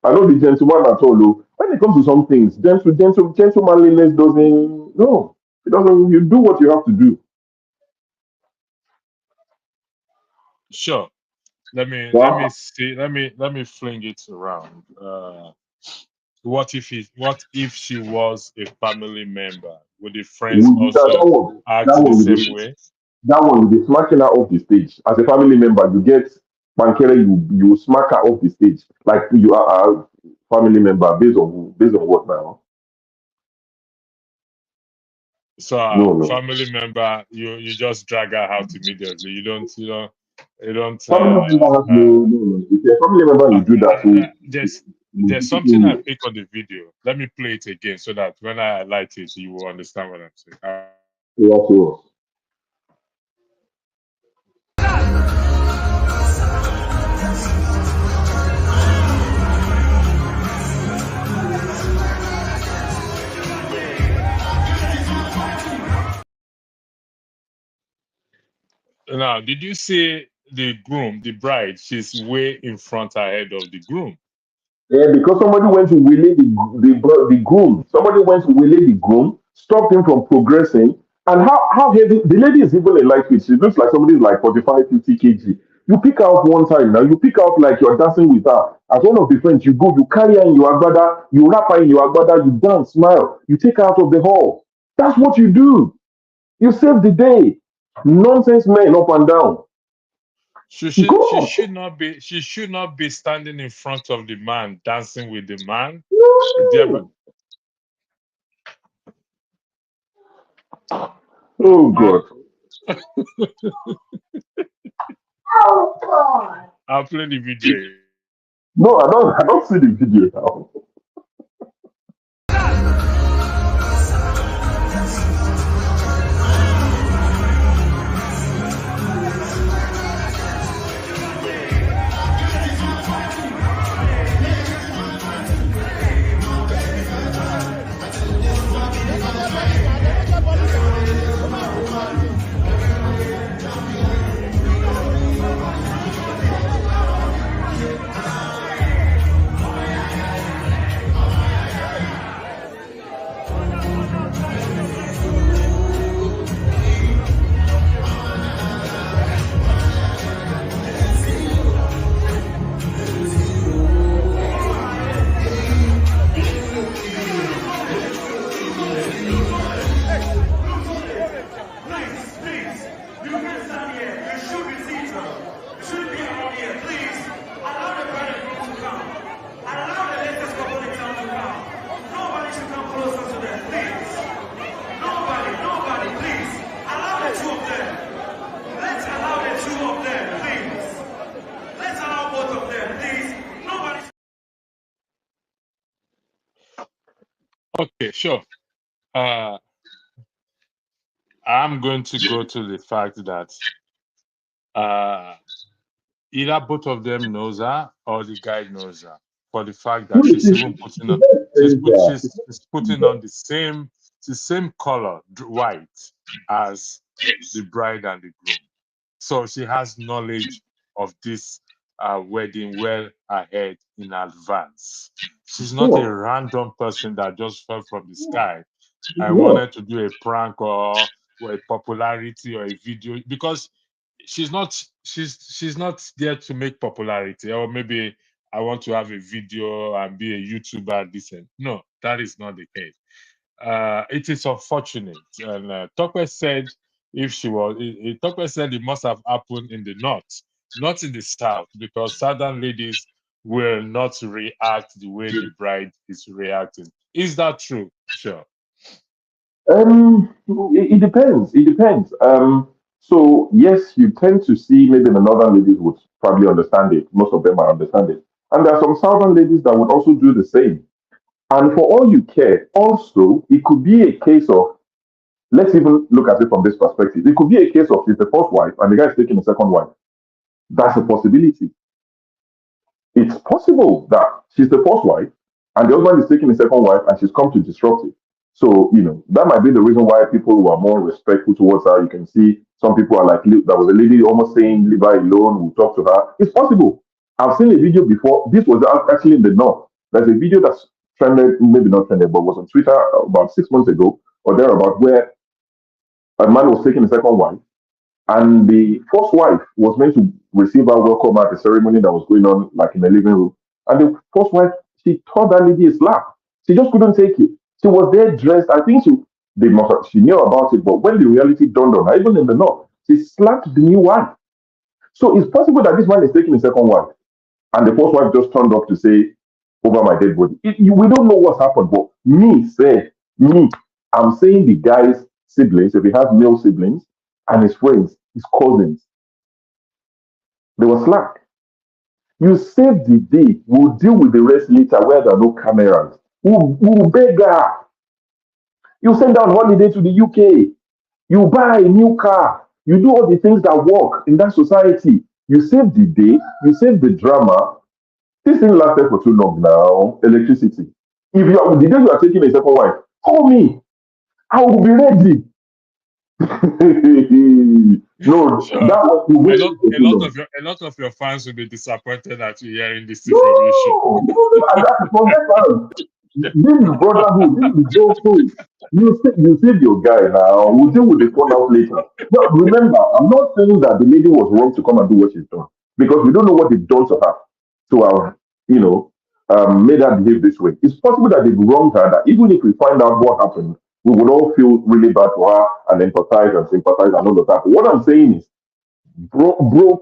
I know the gentleman at all. Oh. When it comes to some things, gentlemanliness doesn't, no. It doesn't, you do what you have to do. Sure. Let Yeah? me see. Let me fling it around. What if she was a family member? Would the friends also That act the one, same way? that one, you be smacking her off the stage. As a family member, you get Bankere, you smack her off the stage. Like you are a family member based on what now? So No, no. family member, you just drag her out immediately. You don't. Family member has no. If you're a family member, you do that too. There's something I pick on the video. Let me play it again so that when I highlight it, you will understand what I'm saying. Yeah, Now, did you see the groom, the bride? She's way in front ahead of the groom. yeah, because somebody went to waylay the groom. Somebody went to waylay the groom, stopped him from progressing. And how heavy the lady is even a lightweight. She looks like somebody is like 45, 50 kg. You pick her up one time now, you pick her up like you're dancing with her. As one of the friends, you go, you carry her in your agbada, you wrap her in your agbada, you dance, smile, you take her out of the hall. That's what you do. You save the day. Nonsense men up and down. She Go. should not be standing in front of the man dancing with the man. Thereby, No. Oh uh, God. I'll play the video. No, I don't see the video now. Okay, sure. Uh, I'm going to go to the fact that uh, either both of them knows her or the guy knows her. For the fact that she's even putting on, she's putting on the same color white as the bride and the groom. So she has knowledge of this wedding well ahead in advance. She's not a Sure. random person that just fell from the sky. I Yeah. wanted to do a prank or a popularity or a video because she's not there to make popularity, or maybe I want to have a video and be a YouTuber. No, that is not the case. It is unfortunate. And Tokwe said if she was, Tokwe said it must have happened in the north, not in the south, because southern ladies will not react the way the bride is reacting. Is that true? Sure. It depends. It depends. So yes, you tend to see maybe the northern ladies would probably understand it. Most of them might understand it, and there are some southern ladies that would also do the same. And for all you care, also it could be a case of, let's even look at it from this perspective. It could be a case of she's the first wife and the guy is taking a second wife. That's a possibility. It's possible that she's the first wife and the husband is taking a second wife and she's come to disrupt it. So, that might be the reason why people were more respectful towards her. You can see some people are like, there was a lady almost saying, leave her alone, we'll talk to her. It's possible. I've seen a video before. This was actually in the north. There's a video that's trended, maybe not trended, but was on Twitter about 6 months ago or thereabout, where a man was taking a second wife and the first wife was meant to receive her welcome at the ceremony that was going on, like in the living room. And the first wife, she tore that lady a slap. She just couldn't take it. She was there dressed. I think she knew about it, but when the reality dawned on her, even in the north, she slapped the new wife. So it's possible that this man is taking a second wife, and the first wife just turned up to say, "Over my dead body." We don't know what's happened, but me, I'm saying the guy's siblings, if he has male siblings, and his friends, his cousins, they were slack. You save the day. We'll deal with the rest later where there are no cameras. We'll beg her. You send her on holiday to the UK. You buy a new car. You do all the things that work in that society. You save the day. You save the drama. This thing lasted for too long now. Electricity. If you are the day you are taking a second wife, call me. I will be ready. No, Sure. that was the way for too long. A lot of your fans will be disappointed at you hearing this thing from you. Sure. No, and that, forget that. This is brotherhood. This is brotherhood. You save your guy now. We'll deal with the fallout later. But remember, I'm not saying that the lady was wrong to come and do what she's done because we don't know what they've done to her to have, made her behave this way. It's possible that they've wronged her. That even if we find out what happened, we would all feel really bad for her and empathize and sympathize and all of that. But what I'm saying is, bro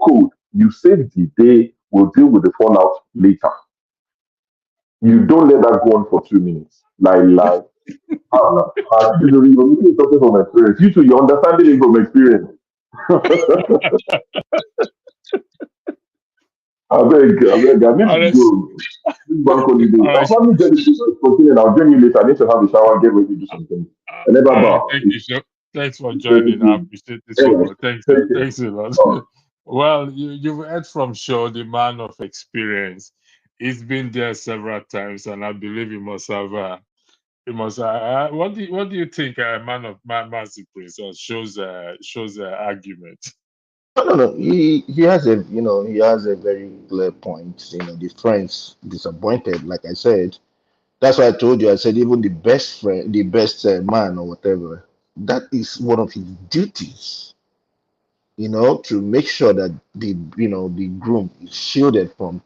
code. You save the day. We'll deal with the fallout later. You don't let that go on for 2 minutes. Like, I don't know. You're talking from experience. You too, you're understanding it from experience. I need to Honest, go. This bank holiday. I'll honest, probably get the continue. I'll join you later. I need to have a shower, get ready, do something. And never bow. thank you, sir. Thanks for Thank joining. I you. appreciate it so Anyway, much. Thanks, take care. thanks a lot. Bye. Well, you've heard from Shaw, the man of experience. He's been there several times, and I believe he must have. He must. What do you think? A man of massive Prince shows argument. No. He has a very clear point. The friends disappointed. Like I said, that's why I told you. I said even the best friend, the best man or whatever, that is one of his duties. To make sure that the groom is shielded from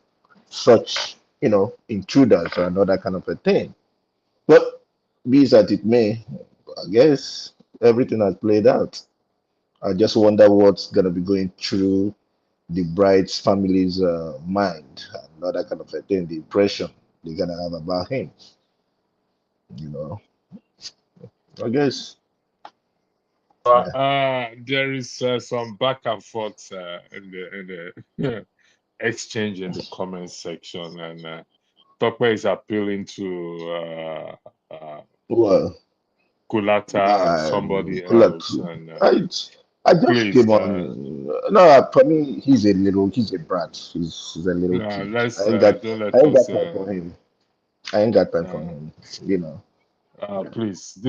such intruders or another kind of a thing. But be as it may, I guess everything has played out. I just wonder what's gonna be going through the bride's family's mind and all that kind of a thing, the impression they're gonna have about him. You know, I guess. Yeah. There is some back and forth in the exchange in the comment section, and Tokwe is appealing to Well, Kulata and somebody look, else. And I, I just please, came on. No, for me, he's a brat. He's a little no, kid. let's don't I let ain't us. got time for him. I ain't got time for Uh, him. You know. please,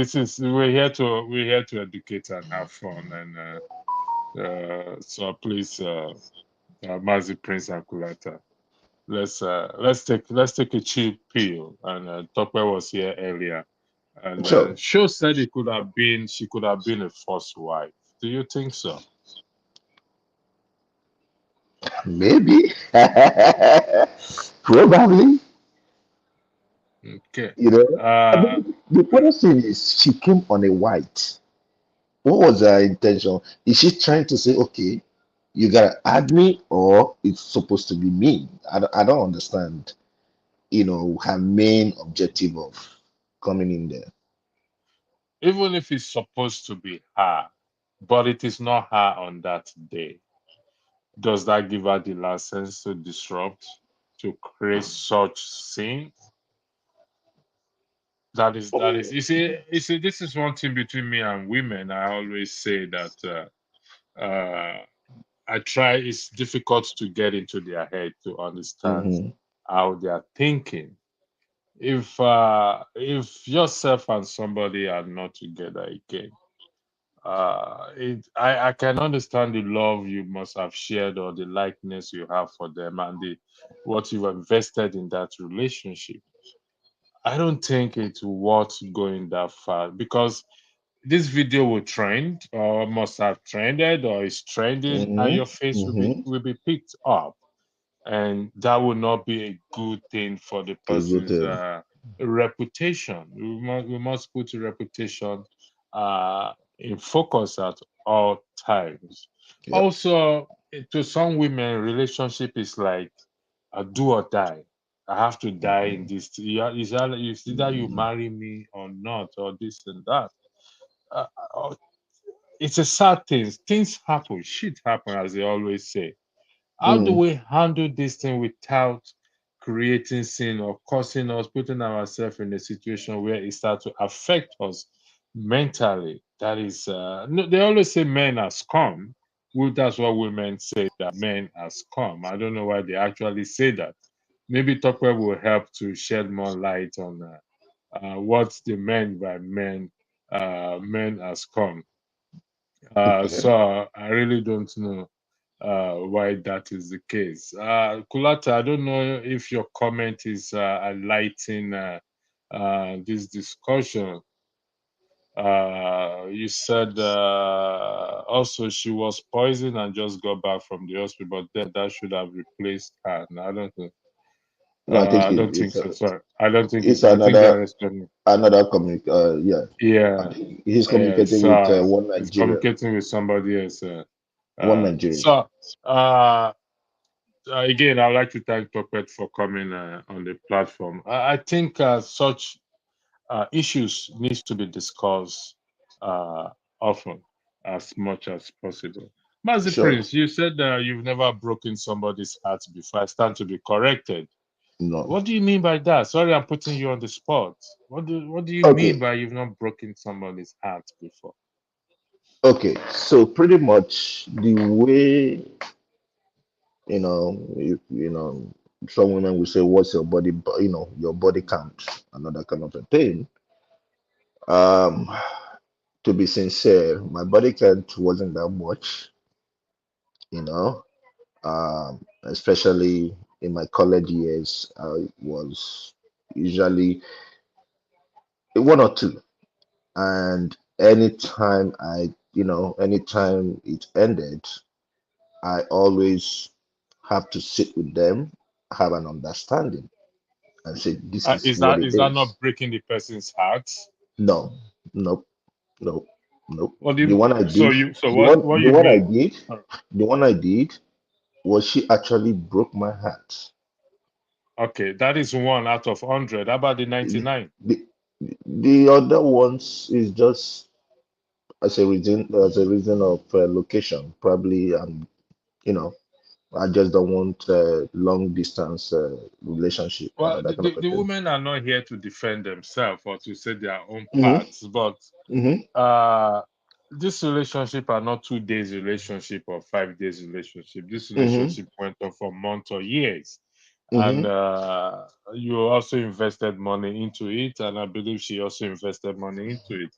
we're here to educate and have fun, and so please, Mazi Prince and Kulata, let's take a cheap pill. And Tokwe was here earlier, and Sure, Sho said she could have been a first wife. Do you think so? maybe, probably. Okay. You know. But Uh, the funny thing is, she came on a white. What was her intention? Is she trying to say, okay, you gotta add me, or it's supposed to be me? I don't understand. Her main objective of coming in there. even if it's supposed to be her, but it is not her on that day, does that give her the license to disrupt, to create such scene? That is. You see, this is one thing between me and women. I always say that I try. It's difficult to get into their head to understand Hmm. how they are thinking. If yourself and somebody are not together again, I can understand the love you must have shared or the likeness you have for them and the what you've invested in that relationship. I don't think it's worth going that far because this video will trend or must have trended or is trending and Hmm. your face Hmm. will be picked up, and that would not be a good thing for the A good person's thing. reputation. We must put reputation in focus at all times. Yeah. Also, to some women, relationship is like a do or die. I have to die in this. It's either you marry me or not, or this and that. Uh, uh, it's a sad thing. Things happen. Shit happen, as they always say. How do Mm. we handle this thing without creating sin or causing us, putting ourselves in a situation where it starts to affect us mentally? That is, no, they always say men are scum. Well, that's what women say, that men are scum. I don't know why they actually say that. Maybe Tokwe will help to shed more light on what they meant by men as scum. So I really don't know why that is the case. Kulata, I don't know if your comment is enlightening this discussion. You said also she was poisoned and just got back from the hospital, but that should have replaced her. No, I don't think. No, I think I don't think it's so. Sorry, I don't think it's it's. I think you're responding. another communic. Yeah, I Yeah, think he's yeah. communicating with So it's communicating with somebody else. One Nigerian. So. Uh, again, I'd like to thank Topet for coming on the platform. I think such issues needs to be discussed uh, often, as much as possible. Mazi Sure. Prince, you said you've never broken somebody's heart before. I stand to be corrected. No. What do you mean by that? Sorry, I'm putting you on the spot. What do you mean Okay. by you've not broken somebody's heart before? Okay. So pretty much the way some women will say, "What's your body? Your body count," another kind of a thing. Um, to be sincere, my body count wasn't that much. You know, especially in my college years, I was usually one or two. And anytime it ended, I always have to sit with them, have an understanding, and say, this is Is what that it is that is. not breaking the person's heart? No, nope, nope, nope. What do The you one I so did, you so the what one, what the you one I mean? did, the one I did was she actually broke my heart. Okay, that is one out of 100. How about the 99? The, the other ones is just as a reason of location, probably, you know. I just don't want long distance relationship Well, that kind of a the thing. women are not here to defend themselves or to say their own Mm-hmm. parts, but Mm-hmm. uh this relationship are not 2 days relationship or 5 days relationship. This Mm-hmm. relationship went on for months or years, and Mm-hmm. you also invested money into it, and I believe she also invested money into it,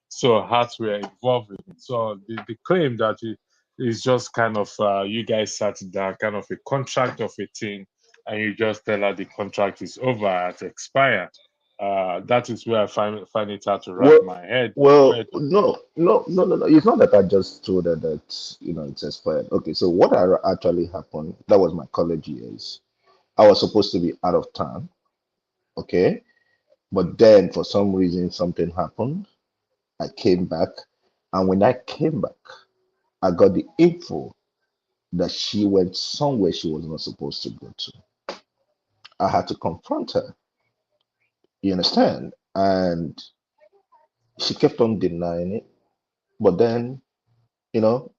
so hearts were involved in it. So the claim that it is just kind of you guys sat down, kind of a contract of a thing, and you just tell her the contract is over, at expire. That is where I find it hard to wrap Well, my head. well, Where no, no, no, no, no. It's not that I just told her that it's expired. Okay, so what actually happened? That was my college years. I was supposed to be out of town. Okay, but then for some reason something happened. I came back, and when I came back, I got the info that she went somewhere she was not supposed to go to. I had to confront her. You understand? And she kept on denying it, but then you know,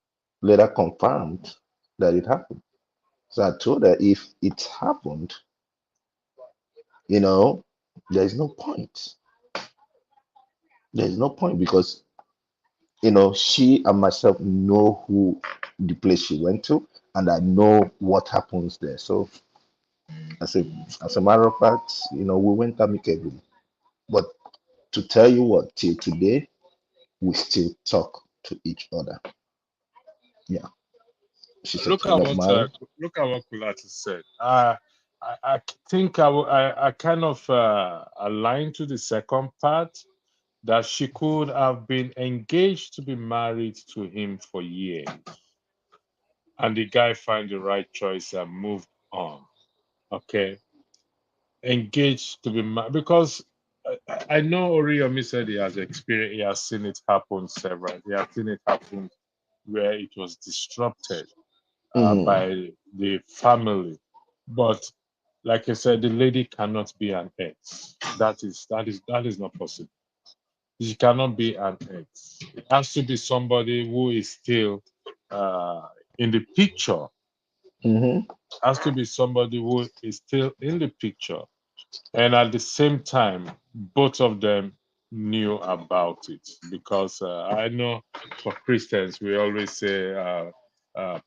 later confirmed that it happened. So I told her if it happened, you know, there's no point. There's no point because, she and myself know who the place she went to, and I know what happens there. So as a as a matter of fact, we went amicably. But to tell you what, till today, we still talk to each other. Yeah. She's a look friend at of what mine. Kulati said. I think I kind of align to the second part, that she could have been engaged to be married to him for years, and the guy find the right choice and moved on. Okay, engaged to be married, because I know Oriyomi said he has experienced, he has seen it happen several. He has seen it happen where it was disrupted Hmm. by the family. But like I said, the lady cannot be an ex. That is not possible. She cannot be an ex. It has to be somebody who is still in the picture. Hmm. Has to be somebody who is still in the picture. And at the same time, both of them knew about it, because I know for Christians we always say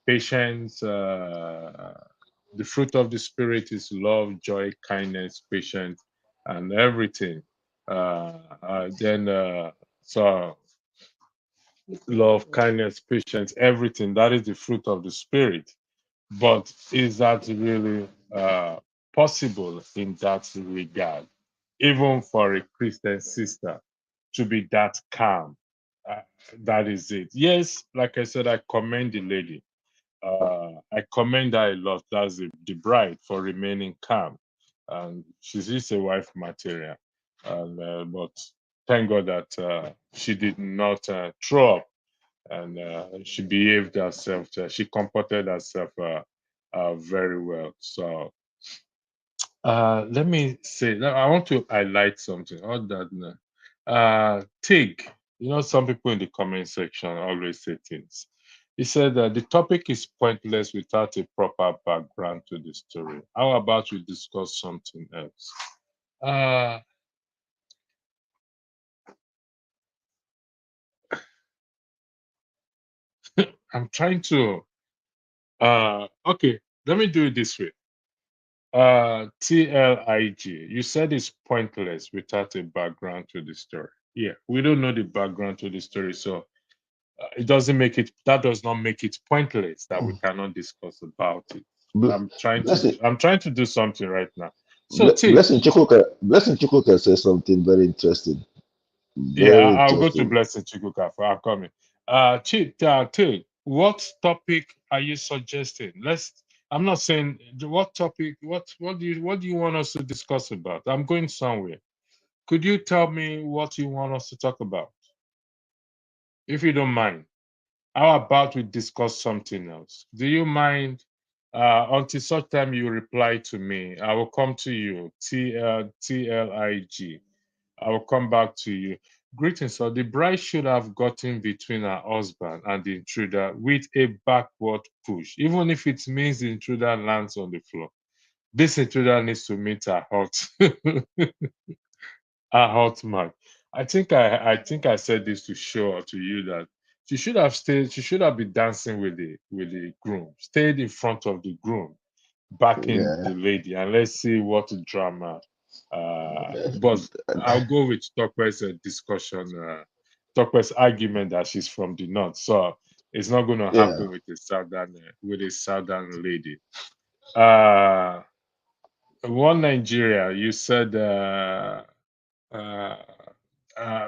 patience. The fruit of the spirit is love, joy, kindness, patience, and everything. Then so love, kindness, patience, everything. That is the fruit of the spirit. But is that really possible in that regard? Even for a Christian sister to be that calm. Uh, that is it. Yes, like I said, I commend the lady. I commend her a lot. That's the bride, for remaining calm. And she's a wife material. And but thank God that she did not throw up, and she behaved herself. She comported herself very well. So let me say, I want to highlight something. Tig, some people in the comment section always say things. He said that the topic is pointless without a proper background to the story. How about we discuss something else? Uh, I'm trying to. Okay, let me do it this way. TLIG, you said it's pointless without a background to the story. Yeah, we don't know the background to the story, so that does not make it pointless that we cannot discuss about it. Blessing, I'm trying to do something right now. So Tig, Blessing Chukwuka says something very interesting. yeah, Very I'll go to interesting. Blessing Chikuka for I'm coming. Tig, what topic are you suggesting? I'm not saying what topic. What do you want us to discuss about? I'm going somewhere. Could you tell me what you want us to talk about, if you don't mind? How about we discuss something else? Do you mind? Until such time you reply to me, I will come to you. TLIG. I will come back to you. Greetings. So the bride should have gotten between her husband and the intruder with a backward push, even if it means the intruder lands on the floor. This intruder needs to meet her hot, a hot mark. I think I said this to show to you that she should have stayed. She should have been dancing with the groom, stayed in front of the groom, backing Yeah. the lady, and let's see what drama. But I'll go with Tokwe's discussion, Tokwe's argument that she's from the north, so it's not going to Yeah. happen with a southern lady. Uh, one Nigeria, you said. Uh,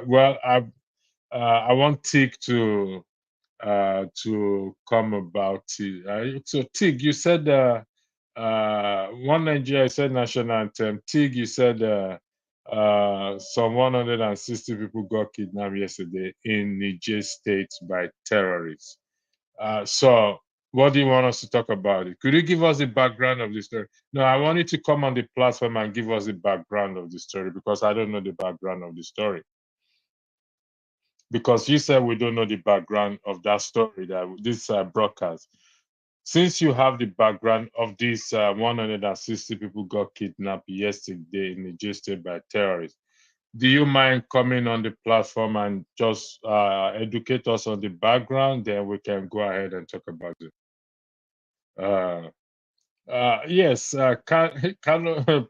well, I want Tig to come about it. So Tig, you said one Nigeria said national anthem. Tig, you said some 160 people got kidnapped yesterday in Niger State by terrorists. So what do you want us to talk about it? Could you give us the background of the story? No, I want you to come on the platform and give us the background of the story because I don't know the background of the story. Because you said we don't know the background of that story, that this broadcast. Since you have the background of these 160 people got kidnapped yesterday in Niger State by terrorists, do you mind coming on the platform and just educate us on the background? Then we can go ahead and talk about it. Yes, Kano,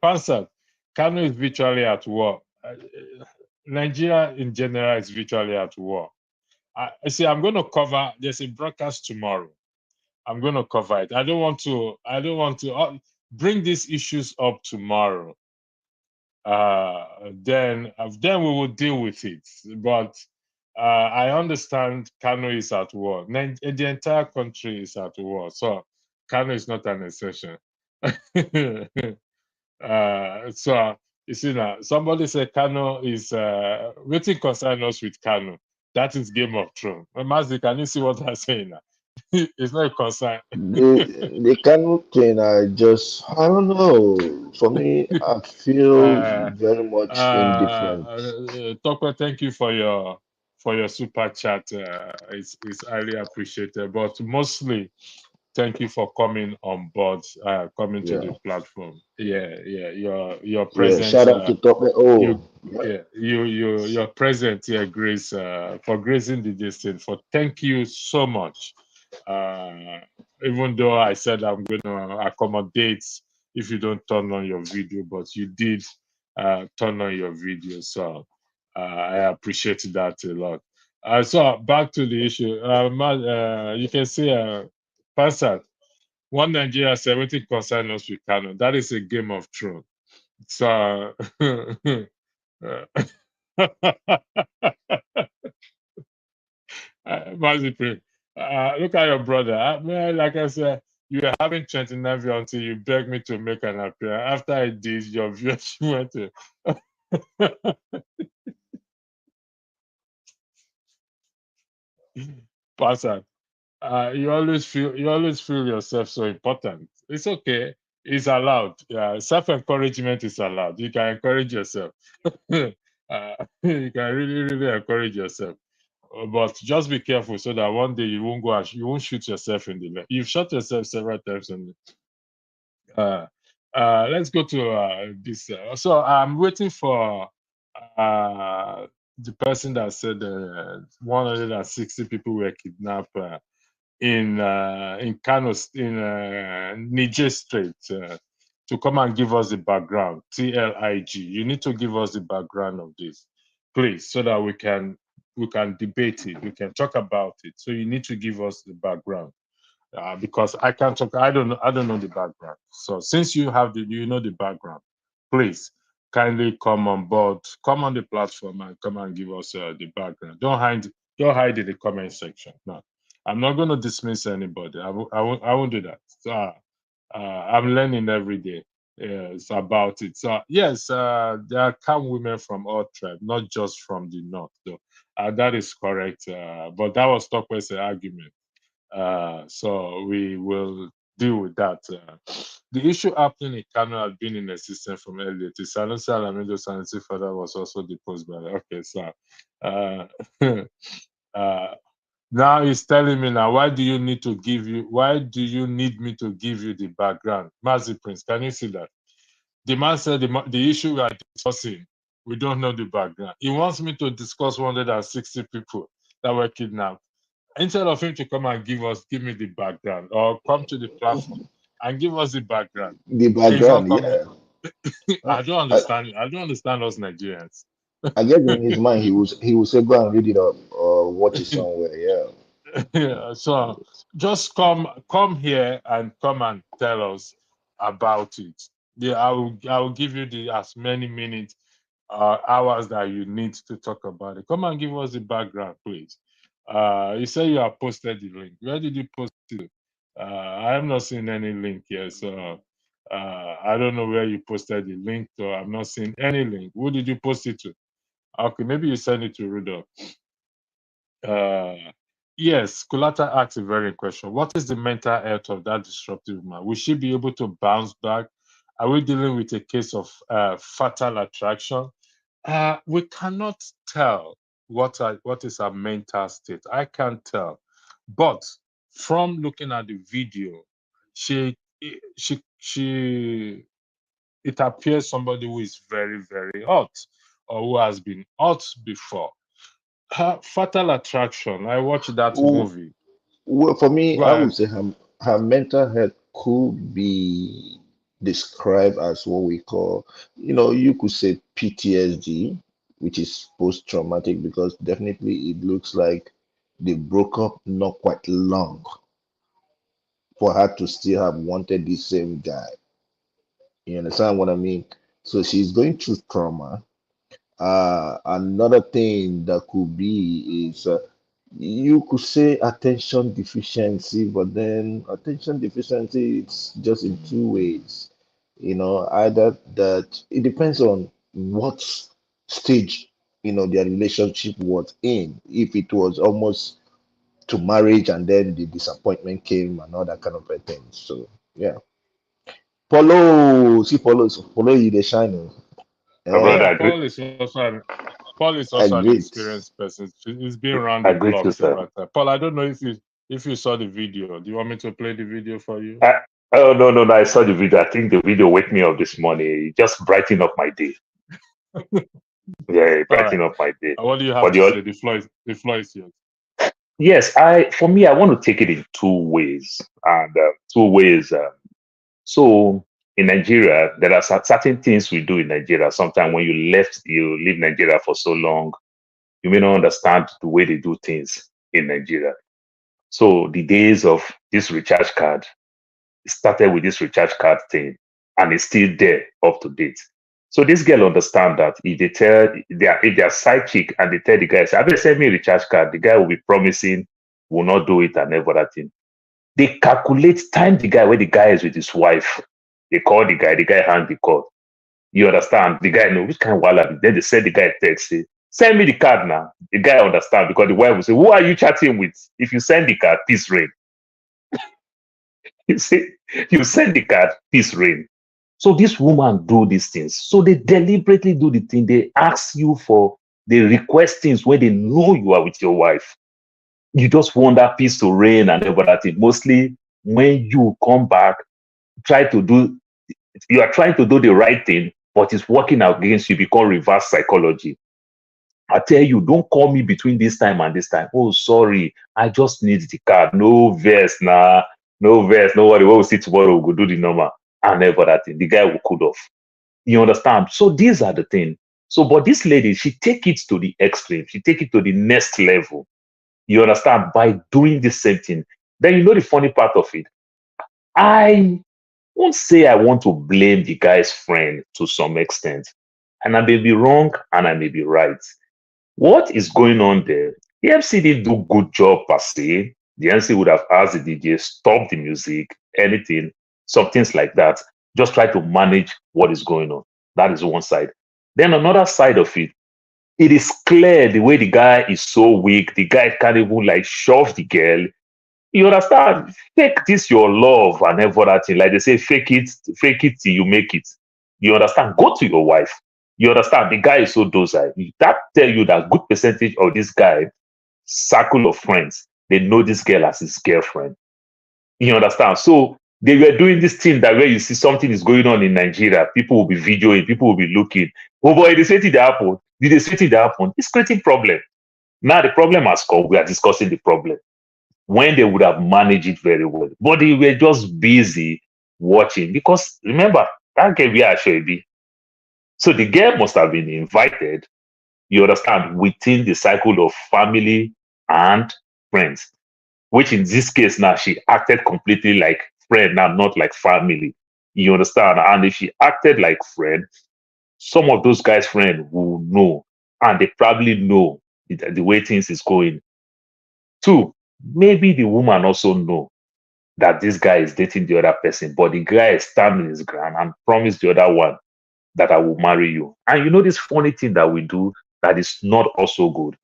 Pansat, Kano is virtually at war. Nigeria in general is virtually at war. I see. I'm going to cover. There's a broadcast tomorrow. I'm going to cover it. I don't want to. Bring these issues up tomorrow. Then we will deal with it. But I understand Kano is at war. The entire country is at war. So Kano is not an exception. So you see now, somebody said Kano is waiting concern us with Kano. That is Game of Thrones. Mazi, can you see what I'm saying now? It's not a concern. The Kano thing, I don't know. For me, I feel uh, very much indifferent. Tokwe, thank you for your super chat. It's highly appreciated. But mostly, thank you for coming on board, coming to the Yeah. platform. Yeah. Your Yeah. presence. Shout out to Top. You Oh, yeah. your presence here, Grace, for gracing the distance. For thank you so much. Uh, Even though I said I'm going to accommodate if you don't turn on your video, but you did turn on your video, so I appreciate that a lot. So back to the issue. You can see, Pastor, one Nigeria 70 concern us with Kano. That is a Game of Thrones. So. Mazi, look at your brother. Man, like I said, you were having 29 views until you begged me to make an appearance. After I did, your views went to. Pastor, you always feel yourself so important. It's okay. It's allowed. Yeah, self-encouragement is allowed. You can encourage yourself. You can really encourage yourself. But just be careful so that one day you won't shoot yourself in the leg. You've shot yourself several times in uh let's go to this. So I'm waiting for the person that said 160 people were kidnapped in Kano, in Niger State, to come and give us the background. TLIG. You need to give us the background of this, please, so that we can debate it. We can talk about it. So you need to give us the background. Because I can't talk. I don't know the background. So since you know the background, please kindly come on board, come on the platform, and come and give us the background. Don't hide in the comment section. No, I'm not going to dismiss anybody. I won't do that. So, I'm learning every day. Yes, about it. So yes, there are calm women from all tribes, not just from the north. Though that is correct. But that was Tokwese argument. So we will deal with that. The issue happening in Kano has been in existence from earlier. Sanusi Alamido Sanusi father was also deposed by the okay, so uh, now he's telling me now, why do you need me to give you the background? Mazi Prince, can you see that? The man said the issue we are discussing, we don't know the background. He wants me to discuss 160 people that were kidnapped. Instead of him to come and give me the background or come to the platform and give us the background, The he's not background, coming. yeah. I don't I, understand. I don't understand us Nigerians. I guess in his mind he will say go and read it up or watch it somewhere. Yeah. Yeah, so just come here and come and tell us about it. Yeah, I will give you the as many minutes hours that you need to talk about it. Come and give us the background, please. You say you have posted the link. Where did you post it? I have not seen any link here, so I don't know where you posted the link to. I'm not seeing any link. Who did you post it to? Okay, maybe you send it to Rudolph. Uh, yes, Kulata asks a very question. What is the mental health of that disruptive man? Will she be able to bounce back? Are we dealing with a case of fatal attraction? We cannot tell what is her mental state. I can't tell, but from looking at the video, she it appears somebody who is very very hot or who has been hot before. Fatal Attraction. I watched that Well, movie. for me, Go I would ahead. say her mental health could be described as what we call, you could say PTSD, which is post-traumatic, because definitely it looks like they broke up not quite long for her to still have wanted the same guy. You understand what I mean? So she's going through trauma. Another thing that could be is you could say attention deficiency, but then attention deficiency it's just in two ways. Either that it depends on what stage their relationship was in. If it was almost to marriage and then the disappointment came and all that kind of a thing. So yeah. Follow you the shine. My Eh? brother, Yeah, agree, Paul is also an Agreed. experienced person. He's been around the agree block to sir. several times. Paul, I don't know if you saw the video. Do you want me to play the video for you? Oh no, no, no! I saw the video. I think the video wake me up this morning. It just brighten up my day. Yeah, it All brighten right. up my day. What do you have But to say? The floor is yours. yes, for me, I want to take it in two ways, and two ways. So in Nigeria, there are certain things we do in Nigeria. Sometimes when you leave Nigeria for so long, you may not understand the way they do things in Nigeria. So the days of this recharge card started with this recharge card thing, and it's still there up to date. So this girl understand that if they're side chick and they tell the guy, say, I better send me a recharge card, the guy will be promising, will not do it and everything. They calculate time the guy where the guy is with his wife. They call the guy hand the call. You understand? The guy know which kind of wala. Then they send the guy text, say, send me the card now. The guy understand because the wife will say, who are you chatting with? If you send the card, peace reign. You see, you send the card, peace reign. So this woman do these things. So they deliberately do the thing. They ask you for, they request things where they know you are with your wife. You just want that peace to reign and everything. Mostly when you come back, try to do, you are trying to do the right thing, but it's working against you because reverse psychology. I tell you, don't call me between this time and this time. Oh, sorry, I just need the card. No verse, nah, no verse, no worry. We'll see tomorrow. We'll go do the number and everything. The guy will cool off. You understand? So these are the things. So, but this lady, she take it to the extreme. She take it to the next level. You understand? By doing the same thing. Then you know the funny part of it. I won't say I want to blame the guy's friend to some extent. And I may be wrong and I may be right. What is going on there? The MC didn't do good job per se. The MC would have asked the DJ, stop the music, anything, some things like that. Just try to manage what is going on. That is one side. Then another side of it, it is clear the way the guy is so weak. The guy can't even like shove the girl. You understand? Fake this your love and everything. Like they say, fake it till you make it. You understand? Go to your wife. You understand? The guy is so docile. That tell you that good percentage of this guy circle of friends, they know this girl as his girlfriend. You understand? So they were doing this thing that where you see something is going on in Nigeria, people will be videoing, people will be looking. Oh boy, they say it happen. Did they say it happen? It's creating problem. Now the problem has come. We are discussing the problem when they would have managed it very well. But they were just busy watching because remember that girl we are be. So the girl must have been invited, you understand, within the cycle of family and friends, which in this case now she acted completely like friend now, not like family. You understand? And if she acted like friend, some of those guys' friends will know, and they probably know the way things is going. Two, maybe the woman also know that this guy is dating the other person, but the guy is standing his ground and promised the other one that I will marry you. And you know this funny thing that we do that is not also good.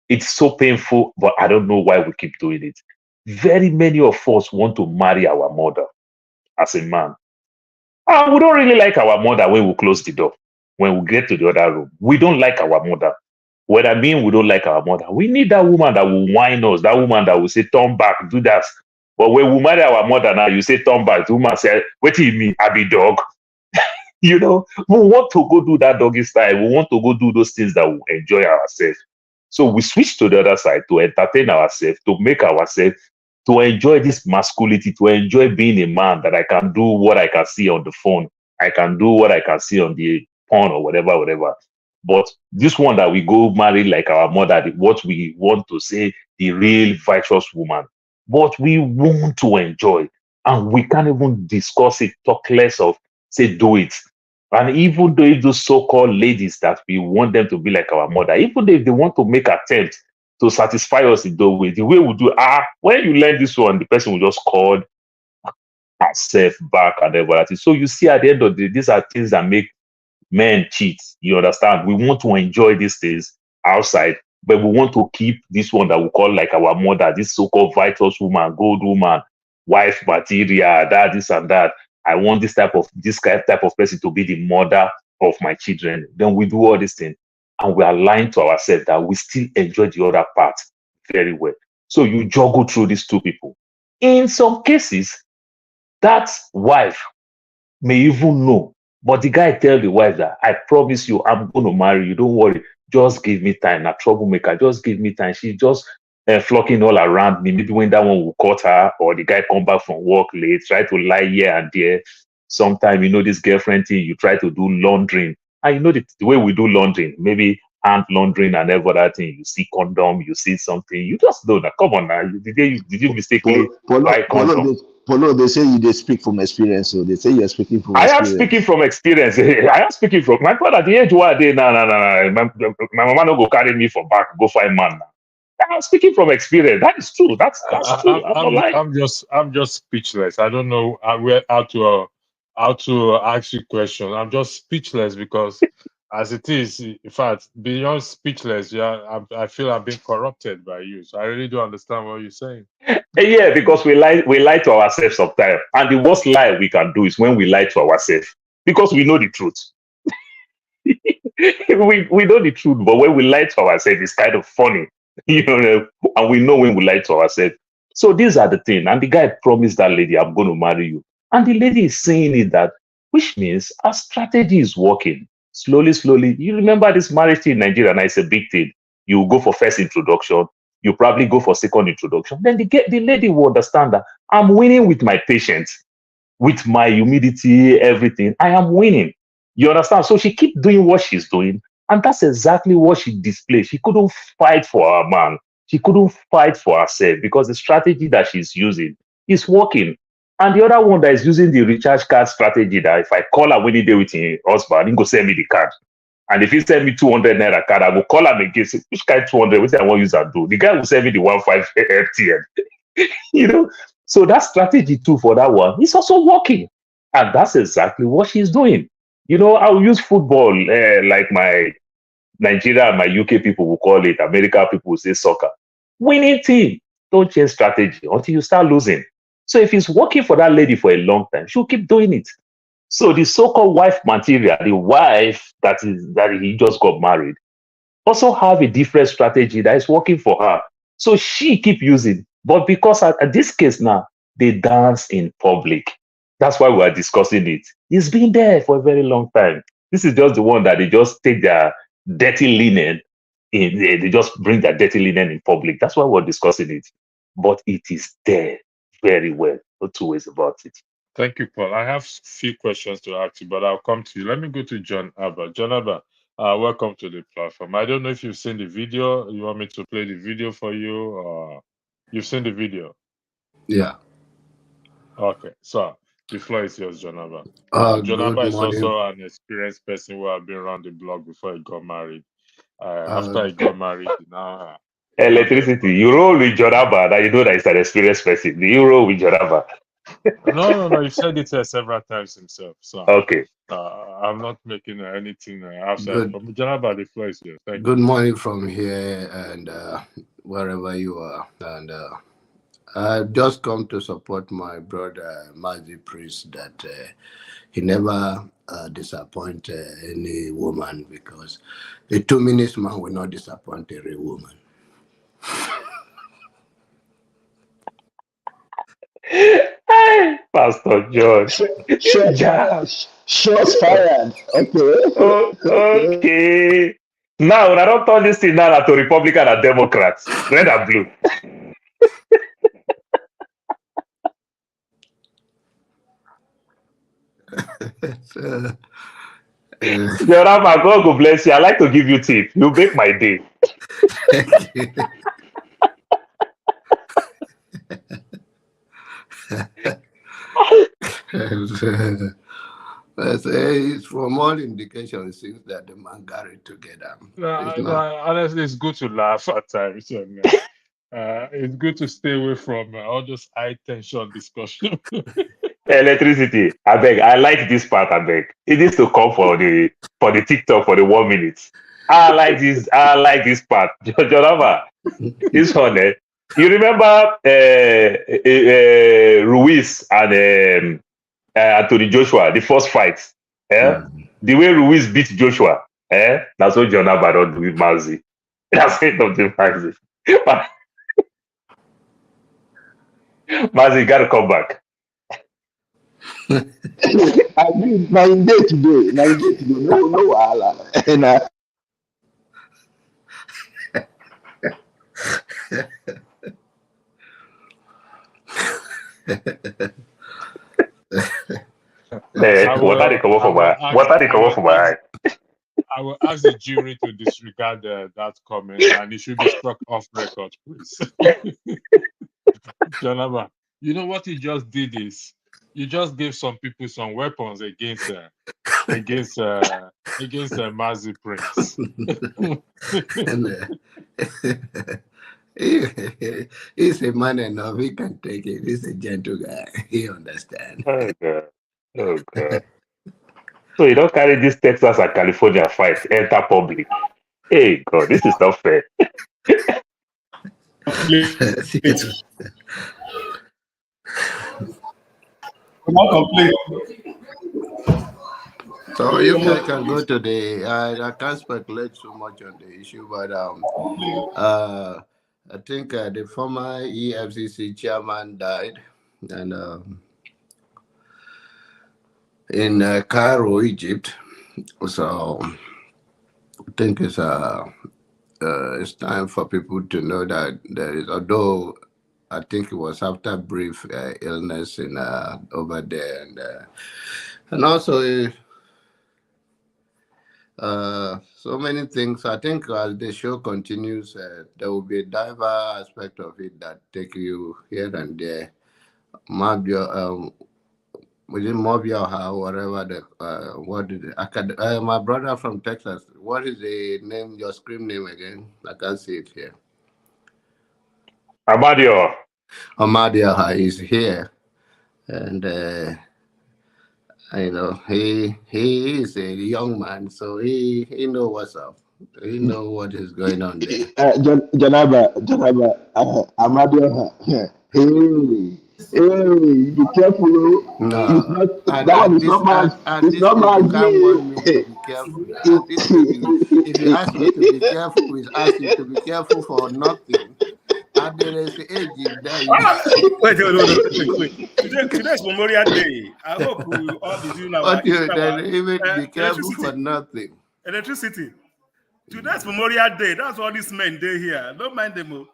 It's so painful, but I don't know why we keep doing it. Very many of us want to marry our mother as a man. And we don't really like our mother when we close the door. When we get to the other room, we don't like our mother. What I mean, we don't like our mother. We need that woman that will whine us, that woman that will say, turn back, do that. But when we marry our mother now, you say, turn back. The woman say, what do you mean? I be dog. You know, we want to go do that doggy style. We want to go do those things that will enjoy ourselves. So we switch to the other side to entertain ourselves, to make ourselves, to enjoy this masculinity, to enjoy being a man that I can do what I can see on the phone. I can do what I can see on the porn or whatever, whatever. But this one that we go marry like our mother, what we want to say, the real virtuous woman. But we want to enjoy and we can't even discuss it, talk less of say do it. And even though if those so-called ladies that we want them to be like our mother, even if they want to make attempt to satisfy us in the way we do, when you learn this one, the person will just call herself back and everything. So you see at the end of the day, these are things that make men cheat. You understand? We want to enjoy these things outside, but we want to keep this one that we call like our mother, this so-called virtuous woman, gold woman, wife material, that, this and that. I want this type of person to be the mother of my children. Then we do all these things and we are lying to ourselves that we still enjoy the other part very well. So you juggle through these two people. In some cases, that wife may even know, but the guy tell the wife that I promise you, I'm going to marry you. Don't worry. Just give me time. A troublemaker. Just give me time. She's just flocking all around me. Maybe when that one will cut her, or the guy come back from work late, try to lie here and there. Sometimes you know this girlfriend thing. You try to do laundering, and you know the way we do laundering. Maybe hand laundering and every other thing. You see condom. You see something. You just know that. Come on now. Did you mistakenly buy condom? Polo, they say you they speak from experience, so they say you're speaking from I am experience. speaking from experience. I am speaking from my brother. The age where they no. My mama no go carry me for back, go find man now. I'm speaking from experience. That is true. That's true. I'm not lying. I'm just speechless. I don't know how to ask you question. I'm just speechless because as it is, in fact, beyond speechless, yeah, I feel I'm being corrupted by you. So I really don't understand what you're saying. Yeah, because we lie to ourselves sometimes. And the worst lie we can do is when we lie to ourselves because we know the truth. we know the truth, but when we lie to ourselves, it's kind of funny, you know, and we know when we lie to ourselves. So these are the things. And the guy promised that lady, I'm going to marry you. And the lady is saying it that, which means our strategy is working slowly, slowly. You remember this marriage thing in Nigeria, and it's a big thing. You go for first introduction, you probably go for second introduction. Then the lady will understand that I'm winning with my patience, with my humility, everything. I am winning. You understand? So she keep doing what she's doing, and that's exactly what she displayed. She couldn't fight for her man. She couldn't fight for herself because the strategy that she's using is working. And the other one that is using the recharge card strategy that if I call her when he day with his husband, he go send me the card. And if he send me 200 naira card, I will call him again. Say, which kind 200? Which I want to use that do? The guy will send me the 1.5 FTN. You know, so that strategy too for that one is also working, and that's exactly what she's doing. You know, I'll use football like my Nigeria and my UK people will call it. America people will say soccer. Winning team. Don't change strategy until you start losing. So if it's working for that lady for a long time, she'll keep doing it. So the so-called wife material, the wife that he just got married, also have a different strategy that is working for her. So she keep using. But because at this case now, they dance in public. That's why we are discussing it. It's been there for a very long time. This is just the one that they just take their dirty linen in, they just bring their dirty linen in public. That's why we're discussing it. But it is there very well. No two ways about it. Thank you, Paul. I have few questions to ask you, but I'll come to you. Let me go to John Abba. John Abba, welcome to the platform. I don't know if you've seen the video. You want me to play the video for you? Or you've seen the video? Yeah. Okay, so the floor is yours, John Abba. John Good Abba is morning. also an experienced person who have been around the block before he got married. After he got married, now Electricity. You roll with Joraba, that you know that it's an experienced person. You roll with Joraba. no, you've said it several times himself. So Okay. I'm not making anything outside. Good. From Janaba, the floor is yours. Thank Good you. morning from here and wherever you are. And I've just come to support my brother, Mazi Priest, that he never disappoint any woman, because a 2 minutes man will not disappoint every woman. Hey, Pastor John. Shots fired. Okay. Oh, Okay. okay. Now, I don't turn this thing now to Republican and Democrats, red and blue. Joraba, God go bless you. I like to give you tip. You make my day. It's from all indications, it seems that the man got it together. Honestly, it's good to laugh at times. And, it's good to stay away from all those high tension discussion. Electricity. I beg. I like this part. I beg. It needs to come for the TikTok for the 1 minute. I like this. I like this part. Joraba, this one. You remember Ruiz and Anthony Joshua, the first fight? The way Ruiz beat Joshua. That's what Joraba don't do with Mazi. That's it of the Mazi. Mazi, you gotta come back. I mean, my day today. No, Allah. And Water they come off for my eye. I will ask the jury to disregard that comment, and it should be struck off record, please. Janaba, you know what you just did is you just gave some people some weapons against Mazi Prince. He's a man enough, he can take it. He's a gentle guy. He understands. Oh God. Oh God. So you don't carry this Texas and California fight enter public. Hey God, this is not fair. So you guys can go to the. I can't speculate so much on the issue, but I think the former EFCC chairman died, and in Cairo, Egypt. So I think it's time for people to know that there is, although I think it was after brief illness in over there, and also so many things. I think as the show continues, there will be a diverse aspect of it that take you here and there. Within Mobile, whatever the what is it? My brother from Texas. What is the name? Your screen name again? I can't see it here. Amadio. Amadia is here, and you know he is a young man, so he knows what's up. You know what is going on there. Janaba, Amadioha. Hey, be careful. It's No, not at, that one at is this not my at, at it's this not stage, my you can't want me to game. be careful. At this stage, if you ask me to be careful, we ask you to be careful for nothing. At the age, there you. Wait. Today is Memorial Day. I hope we will all be doing What you using then our even be careful for electricity. nothing. Electricity. Today's Memorial Day. That's all these men do here. Don't mind them.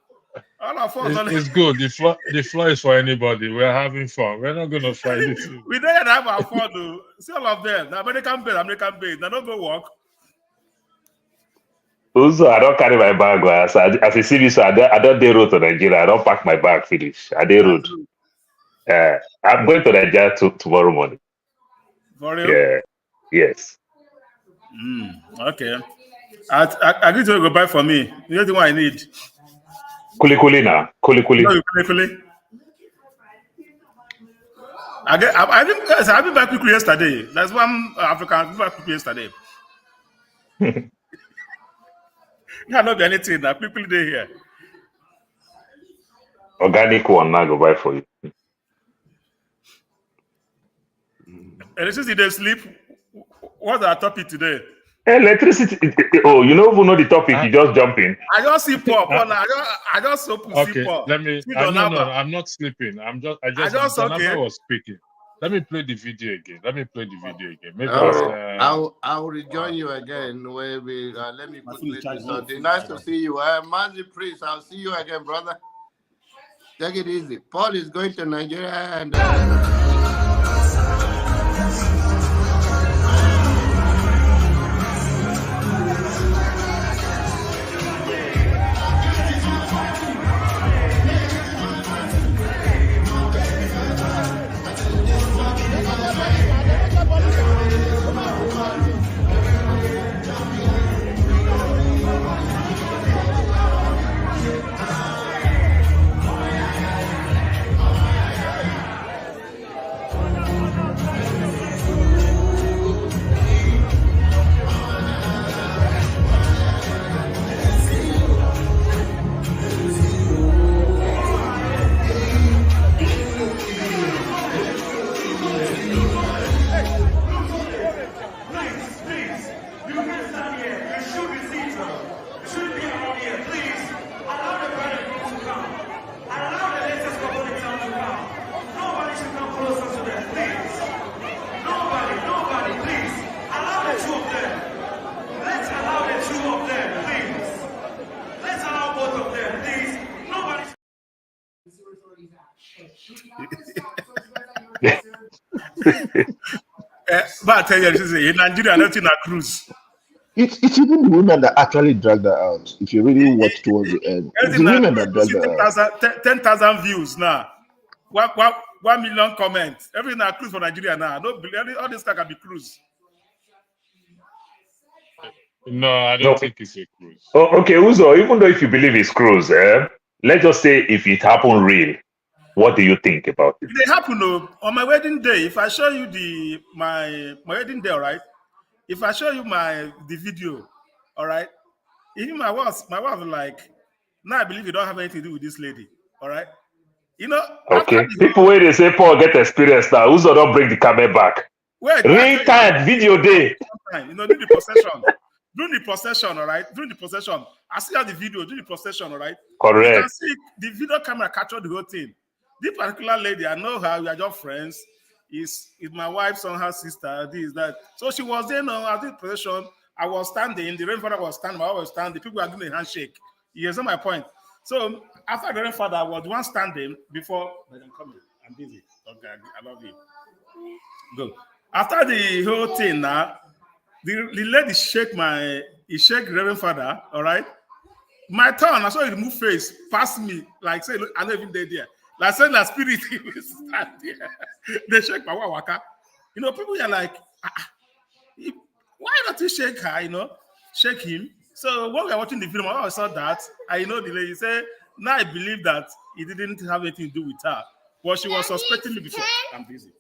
All of us. It's good. The floor is for anybody. We're having fun. We're not gonna fight this. We don't have our fun though. See all of them. The American base. They don't go work. Also, I don't carry my bag. As you see me, so I don't day road to Nigeria. I don't pack my bag. Finish. I day road. I'm going to Nigeria tomorrow morning. For real? Yeah. Yes. Okay. I need to go buy for me. You know the one I need. Kuli now. Kuli. No, kuli. I've been back quickly yesterday. That's one African. I've been back quickly yesterday. Cannot be anything. Now quickly they here. Organic one now go buy for you. Electricity, they sleep. What's our topic today? Electricity. Oh, you don't even know the topic. You just jump in. I just see pop. I just hope you see Okay, pop. let me. No, I'm not sleeping. I just okay. was speaking. Let me play the video again. Maybe I'll rejoin you again. Maybe let me quickly do something. Nice to see you. Mazi Priest, I'll see you again, brother. Take it easy. Paul is going to Nigeria and. But I tell you, in Nigeria, not in a cruise. It's even the women that actually drag that out. If you really watch towards the end, it's the women that drag that out. 10,000 views now. 1 million comments. Everything a cruise for Nigeria now. No, all this stuff can be cruise. No, I don't think it's a cruise. Oh, okay, Uzo, even though if you believe it's cruise, let's just say if it happened real, what do you think about it? They happen on my wedding day. If I show you my wedding day, all right? If I show you the video, all right? Even my wife like, now I believe you don't have anything to do with this lady, all right? You know. Okay. People where they say Paul get experience now, Uzo don't bring the camera back. Wait, real time video day. You know, do the procession. During the procession, all right? During the procession, I see how the video, during the procession, all right? Correct. You can see the video camera captured the whole thing. This particular lady, I know her, we are just friends. Is my wife's on her sister, this, that. So she was there at this procession. I was standing, the grandfather was standing, my wife was standing, people were doing a handshake. You understand my point? So after the grandfather, I was the one standing before. I'm coming, I'm busy. Okay, I love you. Good. After the whole thing now, the lady shake Reverend Father, all right? My turn, I saw him move face, past me, like say, look, I'm not even there. Like saying that spirit stand there. They shake my waka. You know, people are like, why not you shake her, you know? Shake him. So when we were watching the film, I saw that, I know the lady said, now I believe that he didn't have anything to do with her. But she was suspecting me before. I'm busy.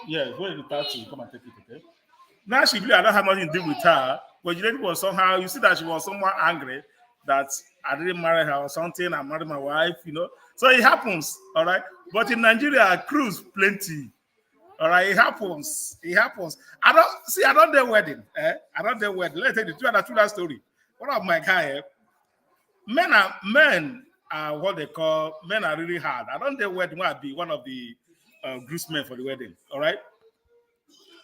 Yeah, go ahead and come and take it, okay? Now she believe I don't have nothing to do with her, but the lady was somehow, you see that she was somewhat angry that I didn't marry her or something, I married my wife, you know. So it happens, all right. But in Nigeria, cruise plenty. All right, it happens. It happens. I don't do wedding. I don't do wedding. Let's take the true that story. One of my guy, men are what they call men are really hard. I don't do wedding. I be one of the groomsmen for the wedding. All right.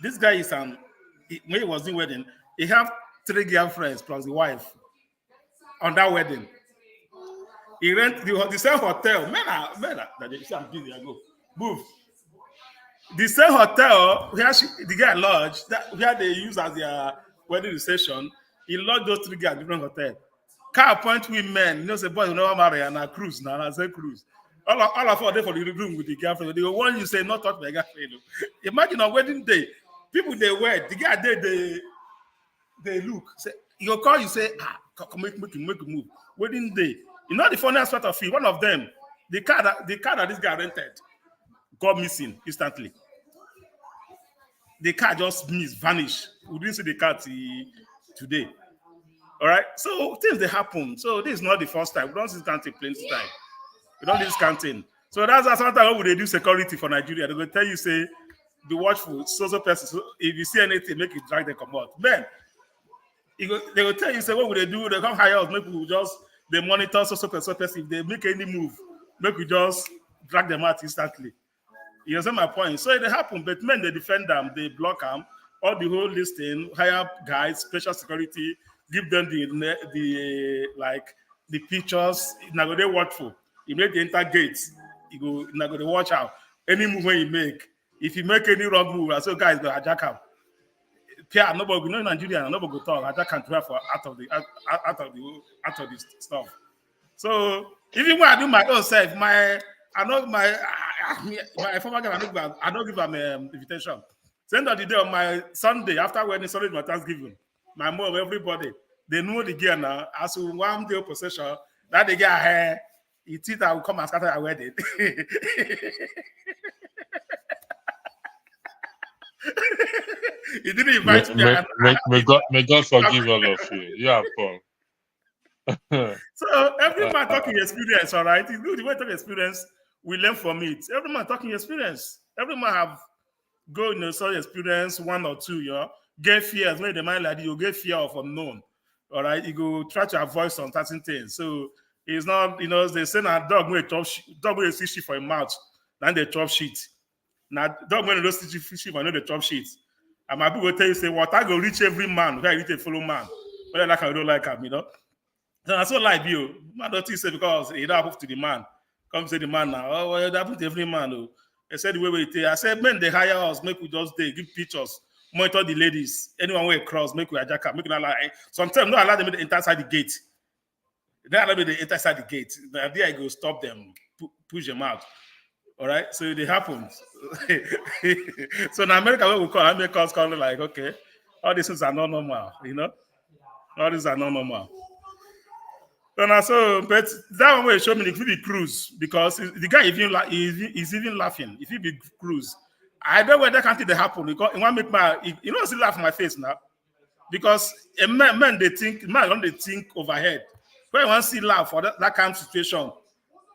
This guy is when he was doing wedding, he have 3 girlfriends plus the wife on that wedding. He rent the same hotel. Men are that they say I'm busy. I go move. The same hotel where the guy lodged, where they use as their wedding reception, he lodged those 3 girls at different hotel. Car appoint women, you know, say boys will never marry and a cruise now, and I say cruise. All of us there for the room with the girlfriend. They go warn you say not touch my girlfriend. Imagine on wedding day, people they wed, the guy they look. Say you call you say come make move. Wedding day. You know the funniest part of it. One of them, the car that this guy rented got missing instantly. The car just vanished. We didn't see the car today. All right. So things they happen. So this is not the first time. We don't see this kind of plenty time. We don't do this kind of thing. So that's sometimes when they do security for Nigeria, they will tell you say, be watchful, so person. So if you see anything, make it drag them come out. Man, they will tell you say, what would they do? They come hire us, make we just they monitor so person. If they make any move, make we just drag them out instantly. You understand my point? So it happen, but men they defend them, they block them, all the whole listing, hire guys, special security, give them the pictures. Now they watchful. You make the enter gates, you go now go to watch out. Any move when you make, if you make any wrong move, I say guys go hijack him. Pierre, nobody go know Nigeria, nobody go talk. Hijack can for out of the stuff. So even when I do my own self, I know my former guy, I don't give him invitation. So end of the day on my Sunday, after wedding, Sunday my Thanksgiving, my mom, everybody, they know the gear now. As to one day possession, that the guy here, he think I will come and scatter a wedding. He didn't invite me. May God forgive all of you. You are Paul. So every man talking experience, all right. It's good. The way talk experience, we learn from it. Every man talking experience. Every man have go in such experience, 1 or 2, you know. Get fears. When the mind like you get fear of unknown. All right. You go try to avoid some certain things. So it's not, you know, they say now dog will see shit for a mouth, then they chop shit. Now dog when they see shit for the chop shit. And my people will tell you, say, what I go reach every man, where I reach a fellow man. Whether like him or don't like him, you know. So I so like you. Man don't say because it happened to the man. Come say the man now. Oh, well, it happened to every man. Oh. I said the way we take. I said, men, they hire us, make we just give pictures, monitor the ladies. Anyone way cross, make we hijack, make not allow. Sometimes not allow them to enter inside the gate. They allow them to enter inside the gate. The idea I go stop them, push them out. All right, so it happens. So in America, what we call Americans call it like, okay, all these things are not normal, you know. All these are not normal. So, but that one will show me if it be cruise because the guy is even laughing. If it be cruise, I don't know whether that can't they happen because it want make you know still laugh in my face now because a man they think don't they think overhead. When you want to see laugh for that kind of situation,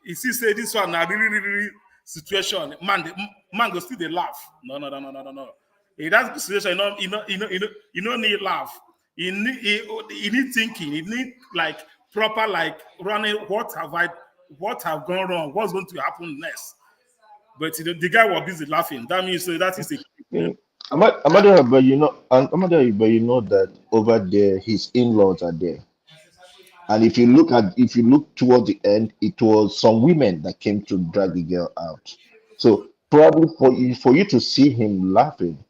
you see say this one now really situation. Man go still they laugh. No. In that situation, you don't need laugh. You need thinking. You need like proper like running. What have gone wrong? What's going to happen next? But the guy was busy laughing. That means that is a. Amadu, but you know, that over there, his in-laws are there. And if you look toward the end, it was some women that came to drag the girl out. So probably for you to see him laughing,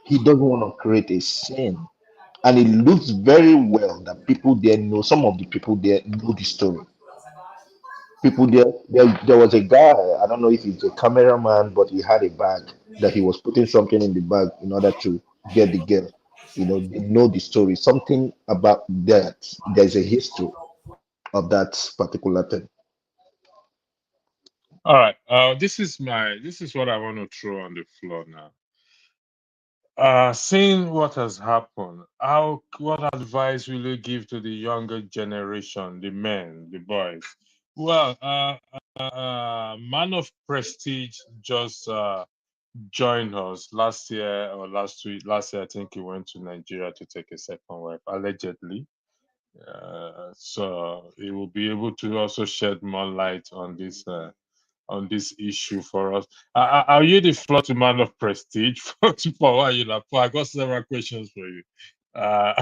he doesn't want to create a scene. And it looks very well that people there know, some of the people there know the story. People there was a guy, I don't know if he's a cameraman, but he had a bag that he was putting something in the bag in order to get the girl. You know, they know the story. Something about that. There's a history of that particular thing. All right. This is what I want to throw on the floor now. Seeing what has happened, what advice will you give to the younger generation, the men, the boys? Well, Man of Prestige just joined us last year or last week. Last year, I think he went to Nigeria to take a second wife, allegedly. So he will be able to also shed more light on this issue for us. I'll yield the floor to Man of Prestige for what you know. I got several questions for you. Uh,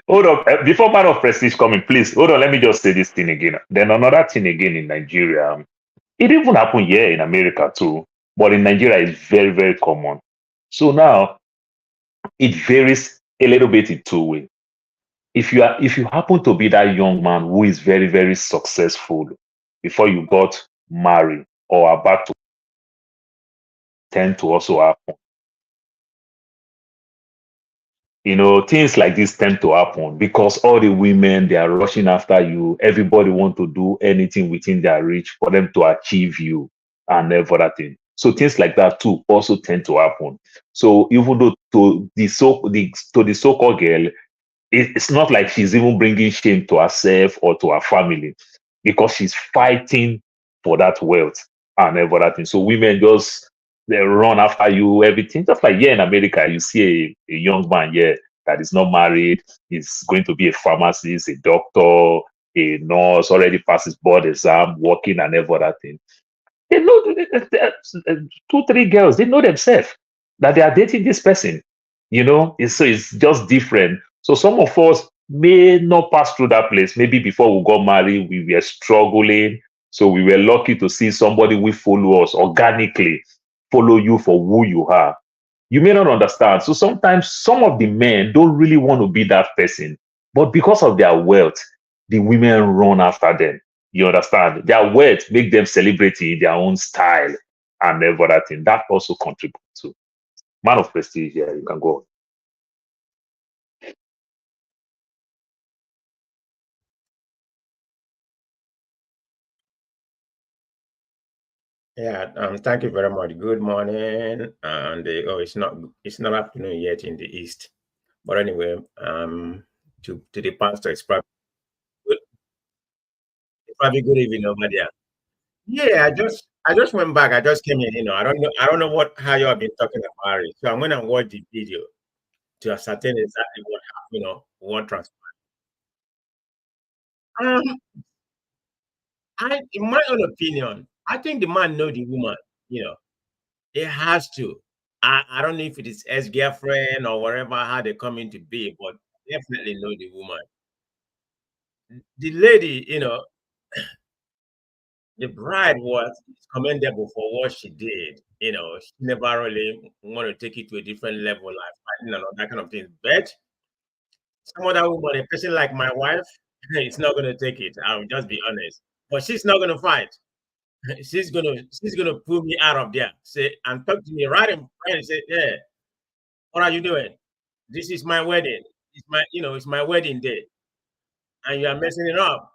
Hold on. Before Man of Prestige coming, please hold on. Let me just say this thing again. Then another thing again in Nigeria. It even happened here in America too, but in Nigeria it's very, very common. So now it varies a little bit in two ways. If you happen to be that young man who is very, very successful before you got married or about to tend to also happen. Things like this tend to happen because all the women they are rushing after you. Everybody want to do anything within their reach for them to achieve you and everything. So things like that too also tend to happen. So even though to the so-called girl, it's not like she's even bringing shame to herself or to her family because she's fighting for that wealth and everything. So women just they run after you, everything. Just like here in America, you see a young man here that is not married, is going to be a pharmacist, a doctor, a nurse, already passes board exam, working and everything. They know two, three girls, they know themselves that they are dating this person. So it's just different. So some of us may not pass through that place. Maybe before we got married, we were struggling. So we were lucky to see somebody will follow us organically, follow you for who you are. You may not understand. So sometimes some of the men don't really want to be that person, but because of their wealth, the women run after them. You understand? Their wealth make them celebrate in their own style and everything. That also contributes to Man of Prestige. Yeah, you can go on. Yeah, thank you very much. Good morning, and it's not afternoon yet in the east, but anyway, to the pastor, it's probably good evening over there. Yeah, I just went back. I just came in. I don't know how you have been talking about it, so I'm gonna watch the video to ascertain exactly what transpired. Um, in my own opinion, I think the man know the woman. You know, It has to. I don't know if it is ex-girlfriend or whatever, how they come into be, but definitely know the woman. The lady, the bride was commendable for what she did. She never really want to take it to a different level, like fighting and all that kind of thing. But some other woman, a person like my wife, it's not gonna take it. I'll just be honest. But she's not gonna fight. She's gonna pull me out of there. Say and talk to me right in front and say, yeah, what are you doing? This is my wedding. It's my wedding day, and you are messing it up.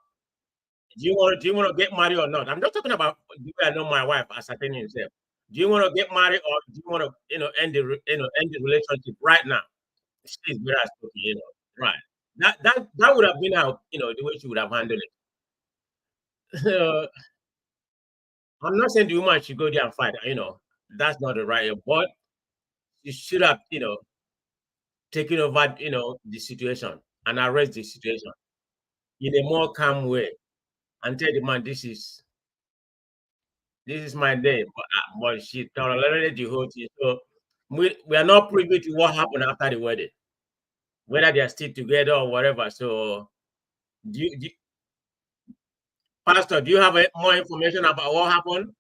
Do you want to get married or not? I'm not talking about the way I know my wife ascertaining himself. Do you want to get married or do you want to end the relationship right now? She's very spoken, right. That would have been how the way she would have handled it. So, I'm not saying the woman should go there and fight. That's not the right. But she should have taken over the situation and arrest the situation in a more calm way and tell the man this is my day, but she tolerated the whole thing. So we are not privy to what happened after the wedding, whether they are still together or whatever. So, Pastor, do you have more information about what happened?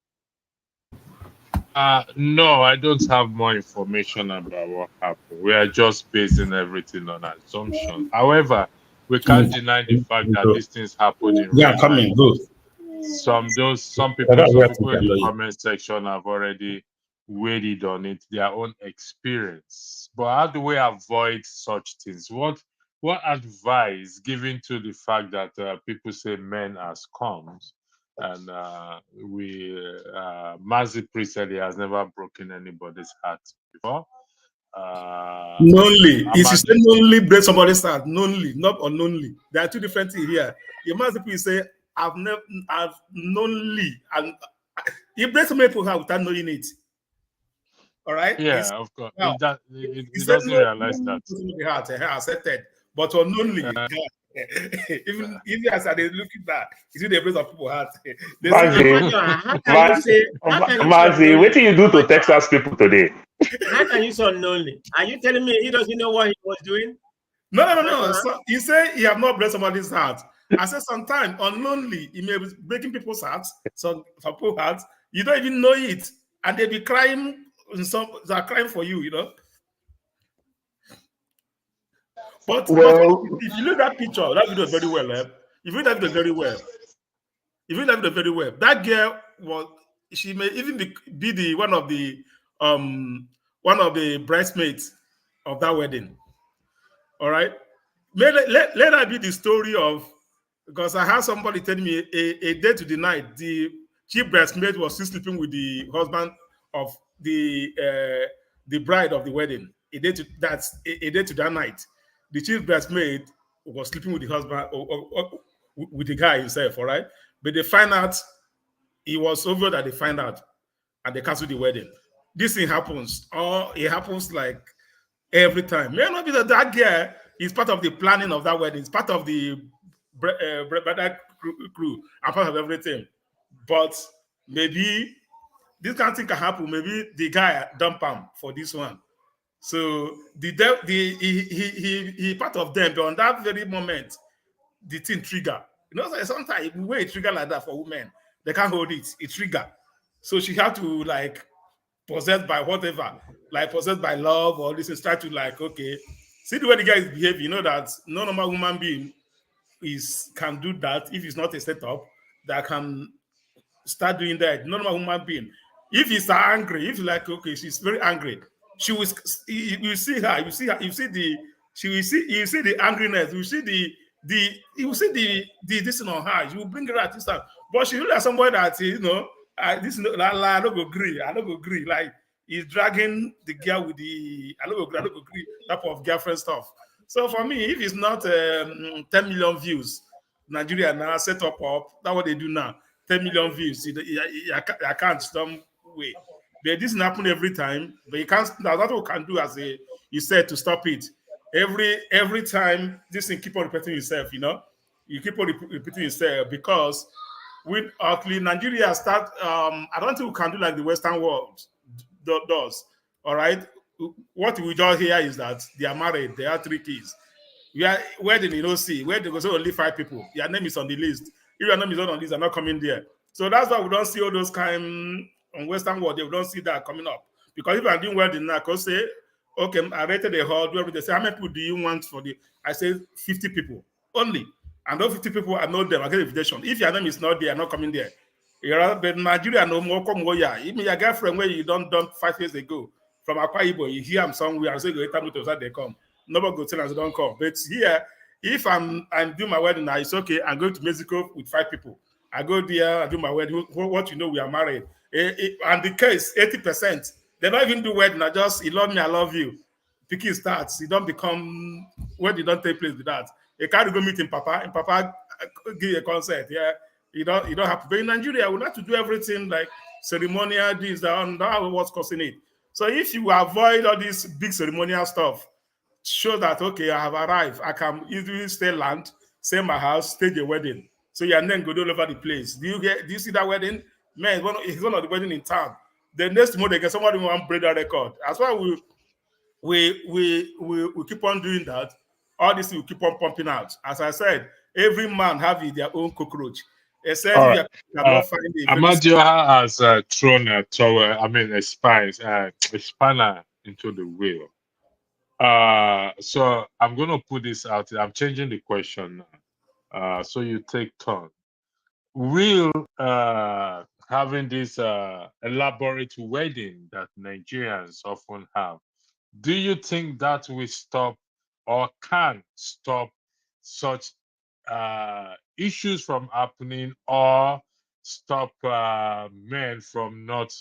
no, I don't have more information about what happened. We are just basing everything on assumption. However, we can't deny the fact that these things happen in Yeah, real come life. in, go. Some people in the comment section have already weighed on it, their own experience. But how do we avoid such things? What advice given to the fact that people say men are scums? And Mazi Priest said he has never broken anybody's heart before. Nonly. If you say Amadi, nonly, break somebody's heart. Nonly, not unknowingly. There are two different things here. You must people say, I've nonly, and you break somebody's heart without knowing it. All right? It's yeah, of course. now. He He said doesn't no, realize no that. the heart, accepted. But unknowingly, Uh, even if you as they look at that, you see the place of people's heart. They see Mazi, How can you say, how can you say Mazi, what unknowingly? do you do to Texas people today? How can you say unknowingly? Are you telling me he doesn't know what he was doing? no. So you say you have not blessed somebody's heart. I said sometimes unknowingly, he may be breaking people's hearts, some people's hearts. You don't even know it, and they be crying. They are crying for you, you know. But Well, if you look at that picture, that video very well, if you look at that video very well, if you look at that video very well, that girl was she may even be the one of the bridesmaids of that wedding. All right. Let that be the story of, because I had somebody tell me a day to the night, the chief bridesmaid was still sleeping with the husband of the bride of the wedding. A day to that night, the chief bridesmaid was sleeping with the husband or with the guy himself. All right, but they find out it was over that they find out and they cancel the wedding. This thing happens, or it happens like every time. May not be that girl is part of the planning of that wedding. It's part of the brother crew and part of everything. But maybe this kind of thing can happen. Maybe the guy dump him for this one. So he part of them, but on that very moment, the thing trigger. You know, sometimes the way it trigger like that for women, they can't hold it. It trigger. So she had to like possessed by whatever, like possessed by love or this is try to like, okay, see the way the guy is behaving, you know that no normal human being can do that if it's not a setup that can start doing that. Normal human being. If he's angry, if like okay, she's very angry, she will you see her, you see the she will see you see the angriness, you see you will see the this thing on her, you will bring her at this time. But she look like somebody that you know, I don't go agree, I don't go agree. Like he's dragging the girl with the I don't go agree type of girlfriend stuff. So for me, if it's not 10 million views, Nigeria now set up, that's what they do now. 10 million views. I can't some way. But this happen every time. But you can't. That's what we can do as a you said to stop it. Every time this thing keep on repeating itself. You know, you keep on repeating itself because with actually Nigeria start. I don't think we can do like the Western world does. All right. What we just hear is that they are married. They have 3 kids. Where did you know see? Where they go say only 5 people. Your name is on the list. If your name is not on the list, they're not coming there. So that's why we don't see all those kind on Western world. They don't see that coming up. Because if I'm doing wedding now, because say, okay, I rated a hall, do everything. They say, how many people do you want for the? I say 50 people only. And those 50 people, I know them. I get invitation. If your name is not there, not coming there. But Nigeria no more come where even your girlfriend where you don't dump 5 years ago from Akwa Ibom, you hear them somewhere and say go tell me to they come. Nobody go tell us don't come. But here, if I'm doing my wedding now, it's okay. I'm going to Mexico with 5 people. I go there, I do my wedding. What you know, we are married. And the case, 80%, they don't even do wedding. I just, you love me, I love you. Picking starts, you don't become when you don't take place with that. You can't go meet in Papa, and Papa give you a concert. Yeah, you don't have to. But in Nigeria, we have to do everything like ceremonial, this, that, and that what's causing it. So if you avoid all this big ceremonial stuff, show that okay, I have arrived. I can easily stay land, stay in my house, stage a wedding. So your name go all over the place. Do you see that wedding? Man, it's one of the wedding in town. The next month they get somebody who want break that record. That's why we keep on doing that. All this will keep on pumping out. As I said, every man have their own cockroach. Except all if right. you cannot find a very Amadioha has thrown a towel, I mean, a spanner into the wheel. So I'm going to put this out. I'm changing the question now. So you take turn. Will having this elaborate wedding that Nigerians often have, do you think that will stop or can stop such issues from happening, or stop men from not.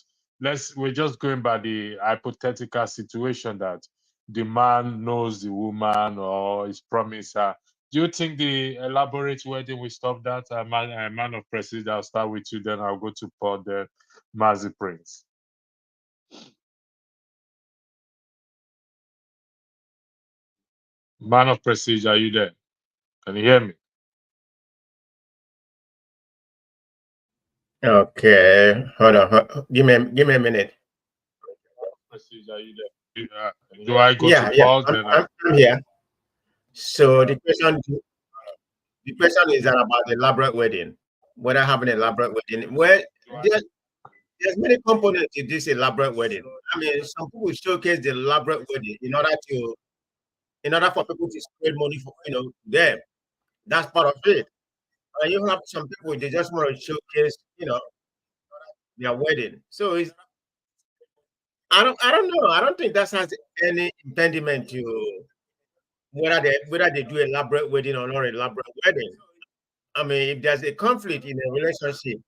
We're just going by the hypothetical situation that the man knows the woman or is promised her. Do you think the elaborate wedding will stop that? A man of prestige, I'll start with you, then I'll go to Paul, then Mazi Prince. Man of prestige, are you there? Can you hear me? Okay, hold on. Give me a minute. Prestige, are you there? Do I go Yeah, to yeah, Paul? Then I'm here. So the question is that about elaborate wedding. Whether having an elaborate wedding, well, there's many components to this elaborate wedding. I mean, some people showcase the elaborate wedding in order for people to spend money for them. That's part of it. And you have some people they just want to showcase their wedding. So I don't know. I don't think that has any impediment to whether they do elaborate wedding or not elaborate wedding. I mean, if there's a conflict in a relationship,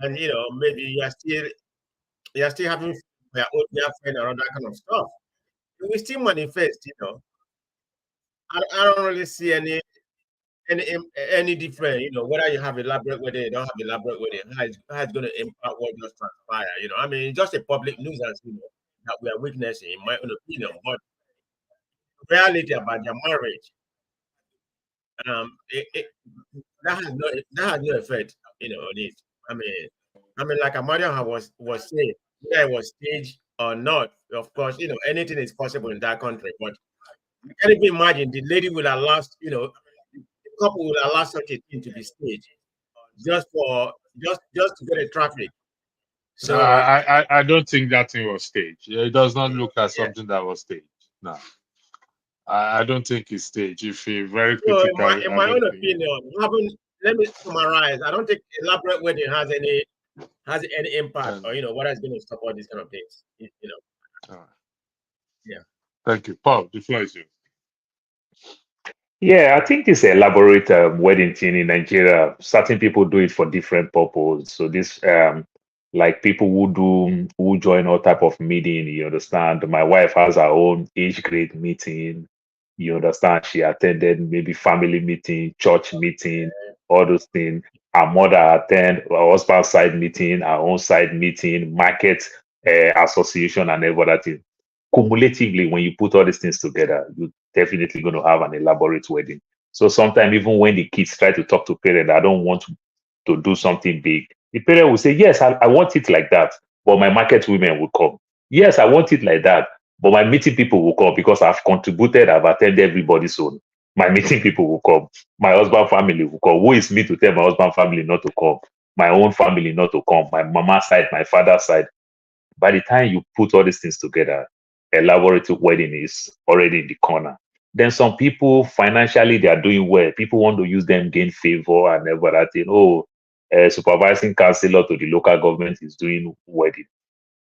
and maybe you're still having your own girlfriend and all that kind of stuff, it will still manifest. I don't really see any different. Whether you have elaborate wedding, you don't have elaborate wedding, how it's going to impact what just transpire. I mean, it's just a public nuisance. That we are witnessing, in my own opinion. But reality about their marriage, that has no effect, on it. I mean, like Amadia was saying, whether it was staged or not, of course, anything is possible in that country. But you can't even imagine the lady will allow, the couple will allow such a thing to be staged just to get a traffic. no, So I don't think that thing was staged. It does not look like yeah. something that was staged. No, I don't think it's staged. If you're very So critical, in I my don't own think. opinion, let me summarize. I don't think elaborate wedding has any impact, or what is going to stop all these kind of things. All right. Yeah. Thank you, Paul. The floor is yours. Yeah, I think this elaborate wedding thing in Nigeria, certain people do it for different purposes. So this, like people who join all type of meeting, you understand. My wife has her own age grade meeting. You understand? She attended maybe family meeting, church meeting, all those things. Her mother attend her husband's side meeting, her own side meeting, market association, and every other thing. Cumulatively, when you put all these things together, you definitely going to have an elaborate wedding. So sometimes even when the kids try to talk to parents, I don't want to do something big. The parent will say, yes, I want it like that, but my market women will come. Yes, I want it like that, but my meeting people will come because I've contributed, I've attended everybody's own. My meeting people will come. My husband family will come. Who is me to tell my husband family not to come? My own family not to come. My mama side, my father's side. By the time you put all these things together, elaborate wedding is already in the corner. Then some people financially they are doing well. People want to use them gain favor and everything. Oh, supervising counselor to the local government is doing wedding.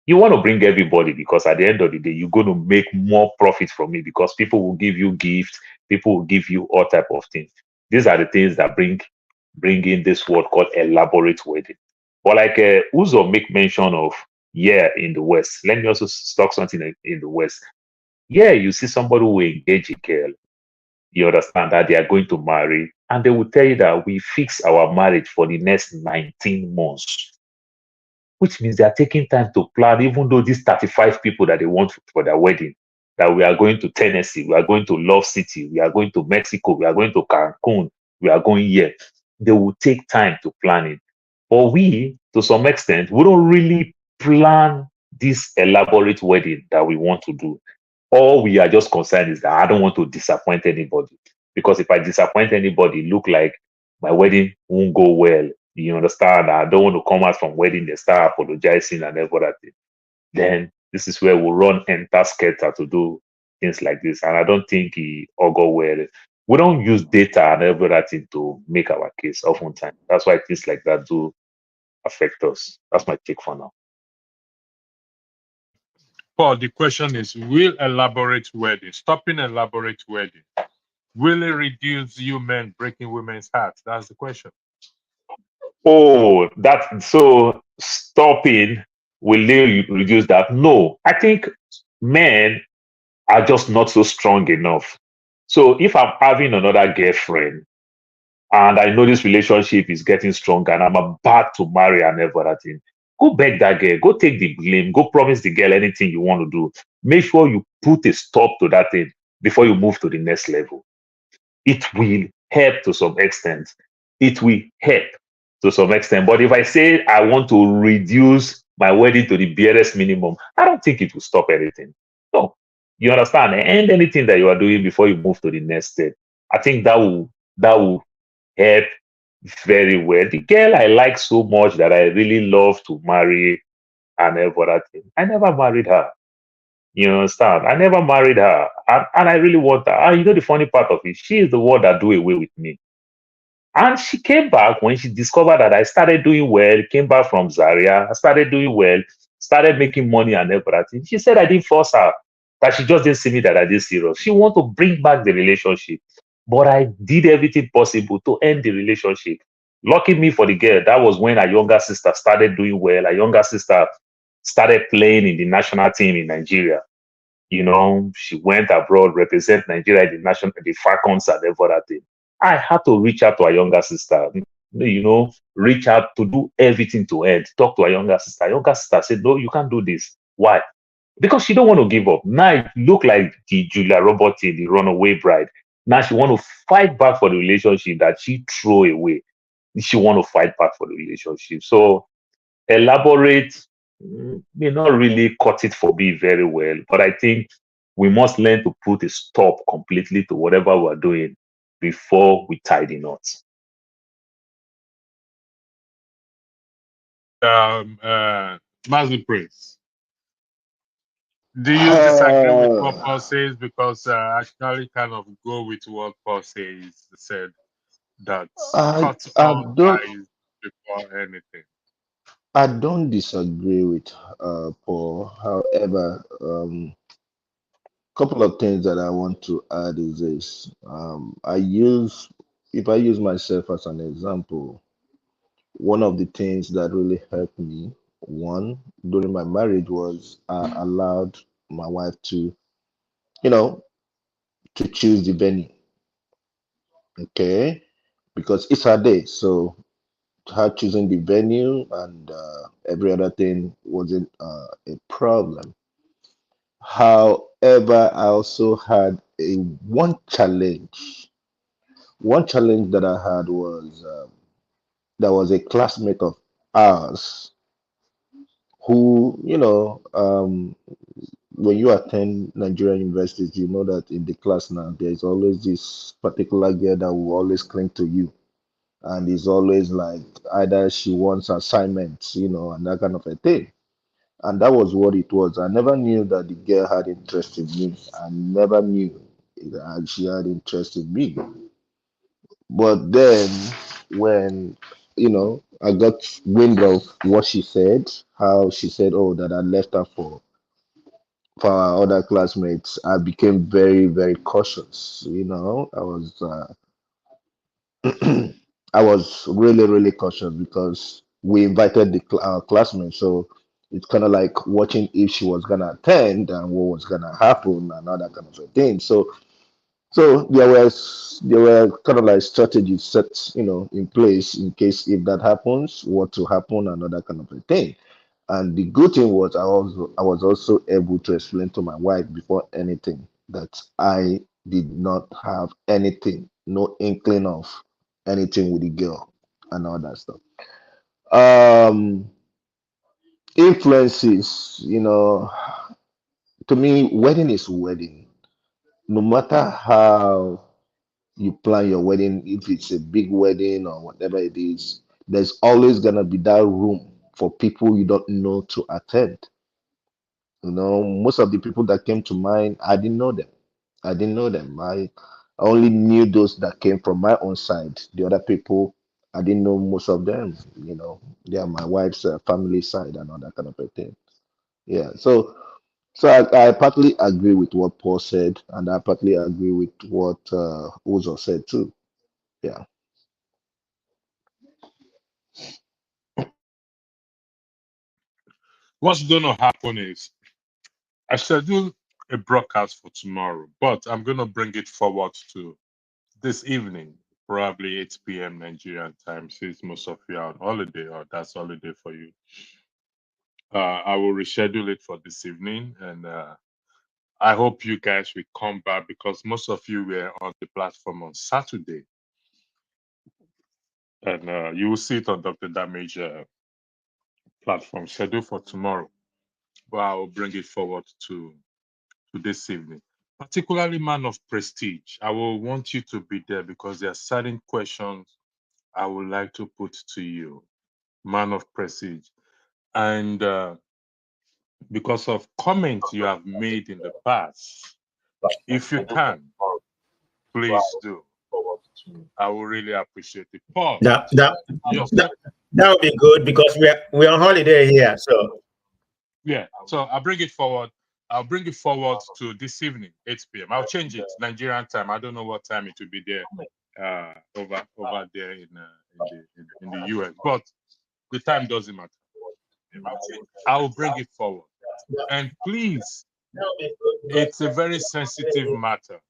You want to bring everybody because at the end of the day, you're going to make more profit from it because people will give you gifts, people will give you all type of things. These are the things that bring in this word called elaborate wedding. But like Uzo make mention of, yeah, in the West. Let me also talk something in the West. Yeah, you see somebody who engage a girl, you understand that they are going to marry, and they will tell you that we fix our marriage for the next 19 months, which means they are taking time to plan, even though these 35 people that they want for their wedding, that we are going to Tennessee, we are going to Love City, we are going to Mexico, we are going to Cancun, we are going here. They will take time to plan it. But we, to some extent, we don't really plan this elaborate wedding that we want to do. All we are just concerned is that I don't want to disappoint anybody. Because if I disappoint anybody, look like my wedding won't go well. You understand? I don't want to come out from wedding, they start apologizing and everything. Then this is where we run enter skater to do things like this. And I don't think he all go well. We don't use data and everything to make our case oftentimes. That's why things like that do affect us. That's my take for now. Paul, the question is, will elaborate wedding, stopping elaborate wedding, will it reduce you men breaking women's hearts? That's the question. Oh, that so stopping will they reduce that? No, I think men are just not so strong enough. So if I'm having another girlfriend and I know this relationship is getting stronger and I'm about to marry and everything, go beg that girl, go take the blame, go promise the girl anything you want to do. Make sure you put a stop to that thing before you move to the next level. It will help to some extent. It will help to some extent. But if I say I want to reduce my wedding to the barest minimum, I don't think it will stop anything. No, you understand? And anything that you are doing before you move to the next step, I think that will help very well. The girl I like so much that I really love to marry and everything, I never married her. You understand? I never married her, and I really want her. And you know the funny part of it, she is the one that do away with me. And she came back when she discovered that I started doing well, came back from Zaria, I started doing well, started making money and everything. She said I didn't force her, that she just didn't see me that I did serious. She want to bring back the relationship. But I did everything possible to end the relationship. Lucky me for the girl, that was when her younger sister started doing well. Her younger sister started playing in the national team in Nigeria. She went abroad, represent Nigeria in the Falcons and everything. I had to reach out to her younger sister, reach out to do everything to end, talk to her younger sister. Younger sister said, no, you can't do this. Why? Because she don't want to give up. Now it look like the Julia Roberts, the runaway bride. Now she want to fight back for the relationship that she threw away. She want to fight back for the relationship. So elaborate may not really cut it for me very well, but I think we must learn to put a stop completely to whatever we're doing before we tie the knots. Mazi Prince, do you disagree with what Paul says? Because I actually kind of go with what Paul said that I cut I all don't ties before anything. I don't disagree with Paul. However, couple of things that I want to add is this. If I use myself as an example, one of the things that really helped me, one, during my marriage was I allowed my wife to, you know, to choose the venue. Okay, because it's her day. So her choosing the venue and every other thing wasn't a problem. However, I also had a one challenge. One challenge that I had was there was a classmate of ours who, when you attend Nigerian universities, you know that in the class now, there's always this particular girl that will always cling to you. And it's always like either she wants assignments, and that kind of a thing. And that was what it was. I never knew that the girl had interest in me. I never knew that she had interest in me. But then when, I got wind of what she said, how she said, oh, that I left her for our other classmates, I became very, very cautious. I was really, really cautious because we invited our classmates. So it's kind of like watching if she was gonna attend and what was gonna happen and all that kind of a thing. So there were kind of like strategies set, in place in case if that happens, what to happen and all that kind of a thing. And the good thing was I was also able to explain to my wife before anything that I did not have anything, no inkling of anything with the girl and all that stuff. Um, Influences, to me, wedding is wedding. No matter how you plan your wedding, if it's a big wedding or whatever it is, there's always gonna be that room for people you don't know to attend. Most of the people that came to mind, I didn't know them. I didn't know them. I only knew those that came from my own side. The other people, I didn't know most of them. They are my wife's family side and all that kind of a thing. Yeah. So I partly agree with what Paul said, and I partly agree with what Uzo said too. Yeah. What's going to happen is I scheduled a broadcast for tomorrow, but I'm going to bring it forward to this evening, probably 8 p.m. Nigerian time, since most of you are on holiday or that's holiday for you. I will reschedule it for this evening, and I hope you guys will come back because most of you were on the platform on Saturday, and you will see it on Dr. Damage platform scheduled for tomorrow. But I will bring it forward to this evening. Particularly man of prestige, I will want you to be there because there are certain questions I would like to put to you, man of prestige, and because of comments you have made in the past, if you can, please do. I will really appreciate it. Paul, That yourself. that would be good because we're on holiday here. So Yeah, so I'll bring it forward. I'll bring it forward to this evening, 8 p.m. I'll change it Nigerian time. I don't know what time it will be there, over there in the US, but the time doesn't matter. I will bring it forward, and please, it's a very sensitive matter.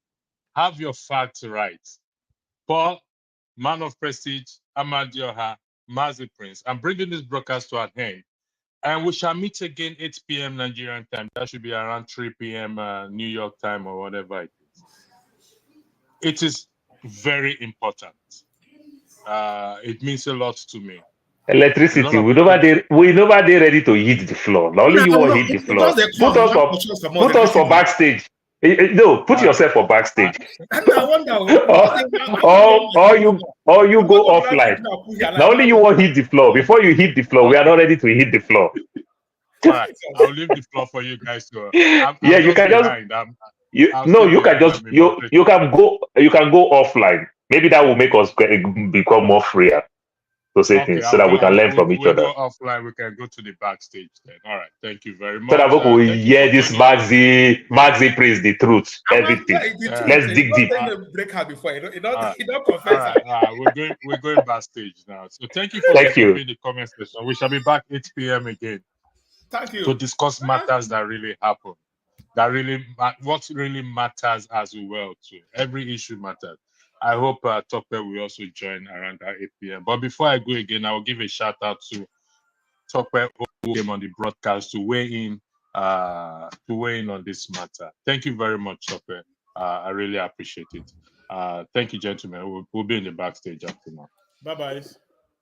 Have your facts right. Paul, man of prestige, Amadioha, Mazi Prince. I'm bringing this broadcast to an end. And we shall meet again 8 p.m. Nigerian time. That should be around 3 p.m. New York time or whatever it is. It is very important. It means a lot to me. Electricity, we never dey ready to hit the floor. Now only you want to hit the floor. Put us for backstage. No, put yourself for backstage. or you go offline. Now only you want to hit the floor. Before you hit the floor, we are not ready to hit the floor. All right, I'll leave the floor for you guys to. I'm Yeah, you can behind. you can go offline. Maybe that will make us become more freer to say Okay, things so that we can learn from each we'll other. go offline. We can go to the backstage then. All right, thank you very much. So that we will Thank you hear for this joining us. Maxi praise the truth, everything. Let's dig deep. Break her before you don't All confess. right, we're going backstage now. So thank you for stopping in the comment section. We shall be back 8 p.m. again. Thank you. To discuss matters that really happen. What really matters as well too. Every issue matters. I hope Tope will also join around 8 p.m. But before I go again, I will give a shout out to Tope who came on the broadcast to weigh in on this matter. Thank you very much, Tope. I really appreciate it. Thank you, gentlemen. We'll be in the backstage after now. Bye-bye.